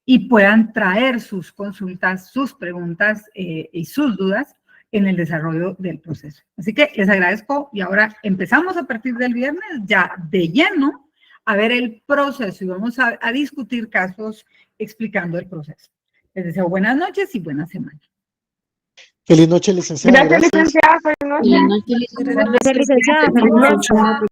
y puedan traer sus consultas, sus preguntas y sus dudas en el desarrollo del proceso. Así que les agradezco y ahora empezamos a partir del viernes ya de lleno a ver el proceso y vamos a discutir casos explicando el proceso. Les deseo buenas noches y buena semana. Feliz noche, licenciada. Gracias, licenciada. Feliz noche. Feliz noche, licenciada. Feliz noche.